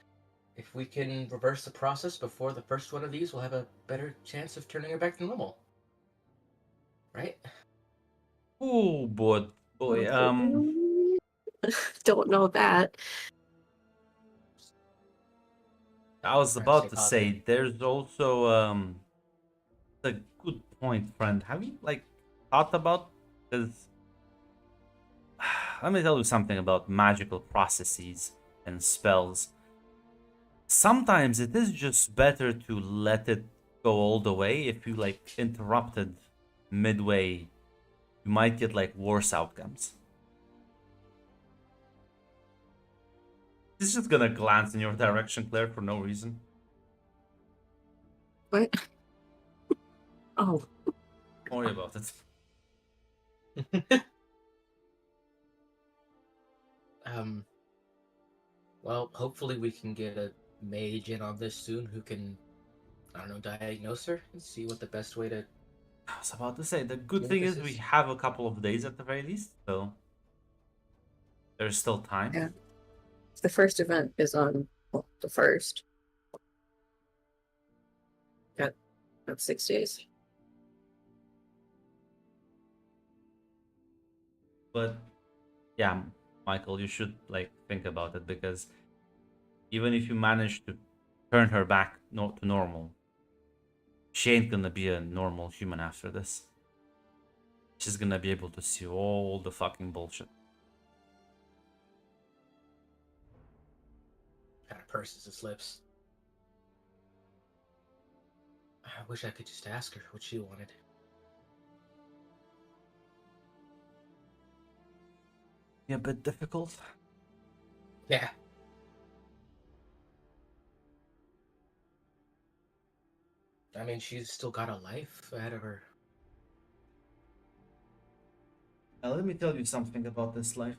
if we can reverse the process before the first one of these, we'll have a better chance of turning her back to normal. Right? Oh, boy. Don't know that. I was Trying to about stay to say positive. there's also a good point, friend. Have you like thought about this? Let me tell you something about magical processes and spells. Sometimes it is just better to let it go all the way. If you like interrupted midway, you might get like worse outcomes. He's just gonna glance in your direction, Claire, for no reason. What? Oh, Don't worry about it. Well, hopefully we can get a mage in on this soon who can, I don't know, diagnose her and see what the best way to. I was about to say the good Yeah, thing this is we is- have a couple of days at the very least, so there's still time. yeah. The first event is on the first. Got 6 days. But yeah, Michael, you should like think about it because even if you manage to turn her back to normal, she ain't gonna be a normal human after this. She's gonna be able to see all the fucking bullshit. Kind of purses his lips. I wish I could just ask her what she wanted. be a bit difficult. Yeah. I mean, she's still got a life ahead of her. Now, let me tell you something about this life.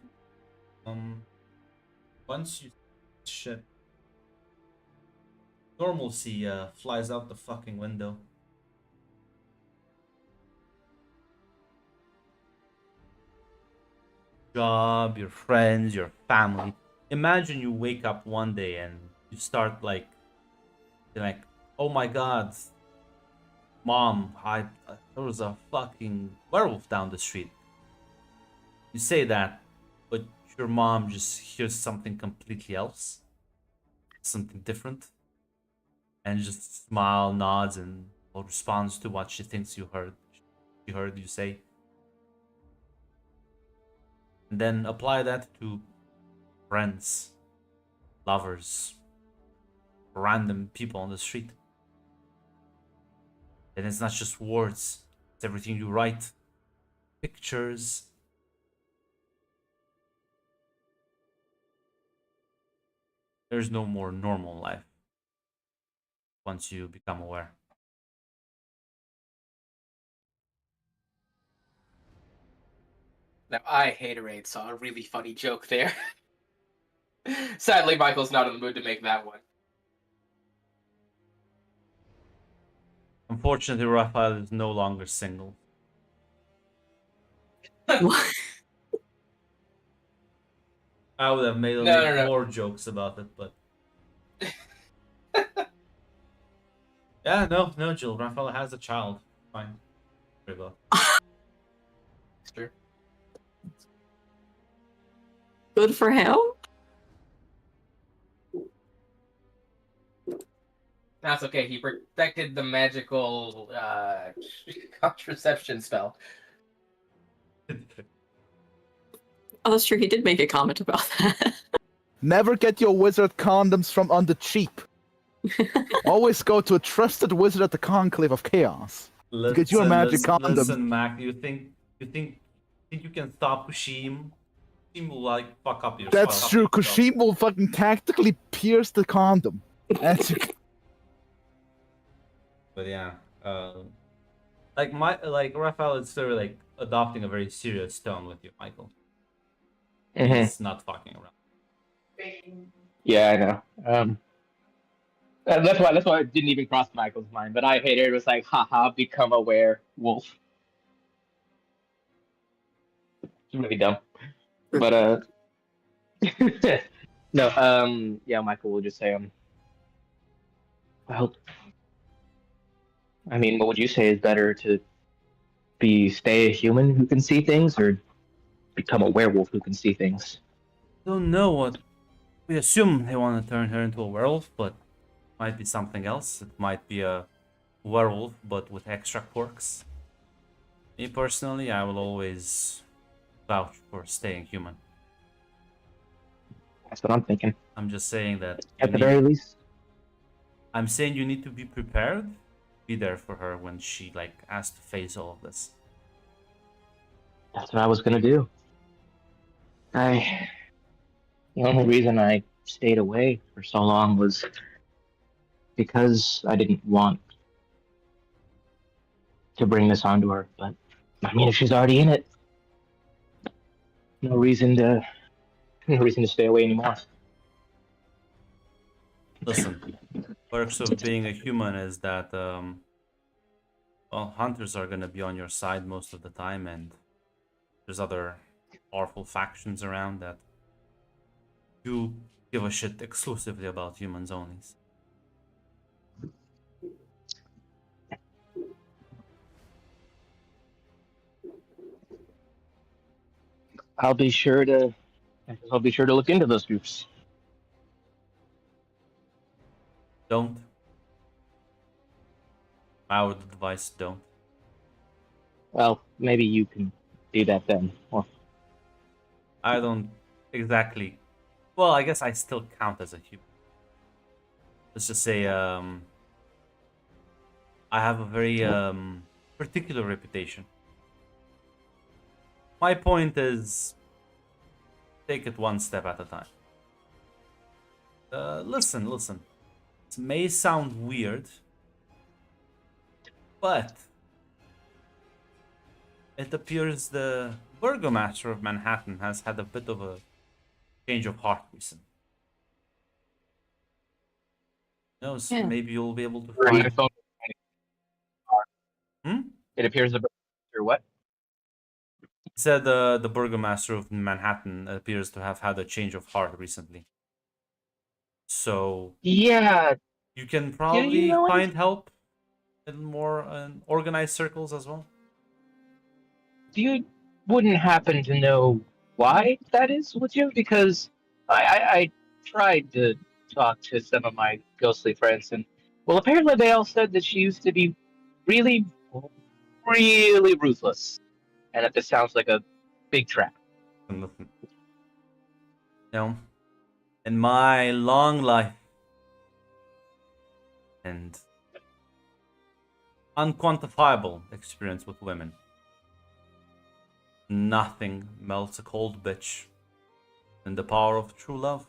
Once you ship, normalcy flies out the fucking window. Job, your friends, your family. Imagine you wake up one day and you start you're like, oh my god, mom, there was a fucking werewolf down the street. You say that, but your mom just hears something completely else, something different, and just smile, nods, and responds to what she thinks you heard. She heard you say. And then apply that to friends, lovers, random people on the street. And it's not just words, it's everything you write, pictures. There's no more normal life once you become aware. Now, I haterade saw a really funny joke there. Sadly, Michael's not in the mood to make that one. Unfortunately, Raphael is no longer single. What? I would have made No. more jokes about it, but yeah, no, Jill. Raphael has a child. Fine. Very well. Sure. Good for him. That's okay. He protected the magical contraception spell. Oh, that's true. He did make a comment about that. Never get your wizard condoms from on the cheap. Always go to a trusted wizard at the Conclave of Chaos. Get your magic condom. Listen, Mac. You think you can stop Kushim? Kushim will fuck up your That's spell. true. Kushim will fucking tactically pierce the condom. That's But yeah, Raphael is sort of adopting a very serious tone with you, Michael. He's not fucking around. Yeah, I know. That's why it didn't even cross Michael's mind. But I hated it. It was like, haha, become a werewolf. It's really dumb. But no, yeah, Michael will just say, well, I mean, what would you say is better to stay a human who can see things, or become a werewolf who can see things? Don't know what. We assume they want to turn her into a werewolf, but might be something else. It might be a werewolf, but with extra quirks. Me personally, I will always vouch for staying human. That's what I'm thinking. I'm just saying that. At the very least. I'm saying you need to be prepared. Be there for her when she has to face all of this. That's what I was gonna do. The only reason I stayed away for so long was because I didn't want to bring this onto her. But I mean, if she's already in it, no reason to stay away anymore. Listen, perks of being a human is that hunters are gonna be on your side most of the time, and there's other powerful factions around that do give a shit exclusively about humans only. I'll be sure to look into those groups. Don't. I would advise don't. Well, maybe you can do that then. Or I don't exactly. Well, I guess I still count as a human. Let's just say I have a very particular reputation. My point is, take it one step at a time. Listen. It may sound weird, but it appears the Burgomaster of Manhattan has had a bit of a change of heart recently. Who knows, Yeah. maybe you'll be able to My find... phone. Hmm? It appears the or what? He said the Burgomaster of Manhattan appears to have had a change of heart recently. So Yeah. you can you probably know find help in more organized circles as well. You wouldn't happen to know why that is, would you? Because I tried to talk to some of my ghostly friends, and well, apparently they all said that she used to be really, really ruthless, and that this sounds like a big trap. And listen, you know, in my long life and unquantifiable experience with women, nothing melts a cold bitch than the power of true love.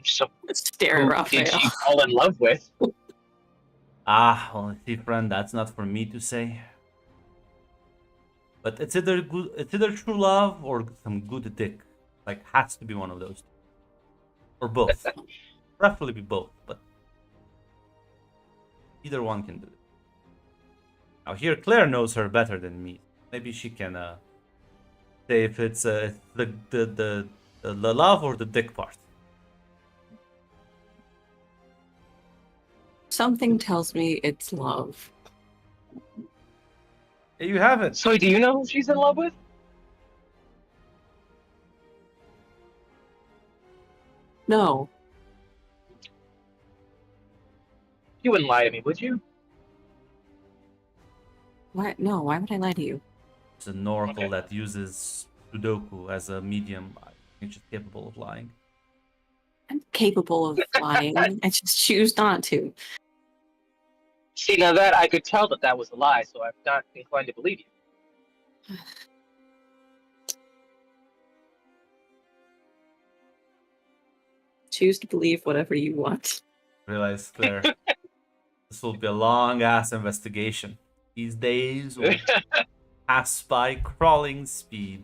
So Stare who at did she Raphael. fall in love with? Ah, well, see, friend, that's not for me to say. But it's either true love or some good dick. Like, has to be one of those two. Or both. Preferably both, but either one can do it. Now here, Claire knows her better than me. Maybe she can say if it's the love or the dick part. Something tells me it's love. There you have it. So do you know who she's in love with? No. You wouldn't lie to me, would you? Why? No. Why would I lie to you? It's an oracle Okay. that uses Sudoku as a medium. I think she's capable of lying. I'm capable of lying. I just choose not to. See, now that I could tell that was a lie, so I'm not inclined to believe you. Choose to believe whatever you want. Realize, Claire, this will be a long ass investigation. These days will pass by crawling speed.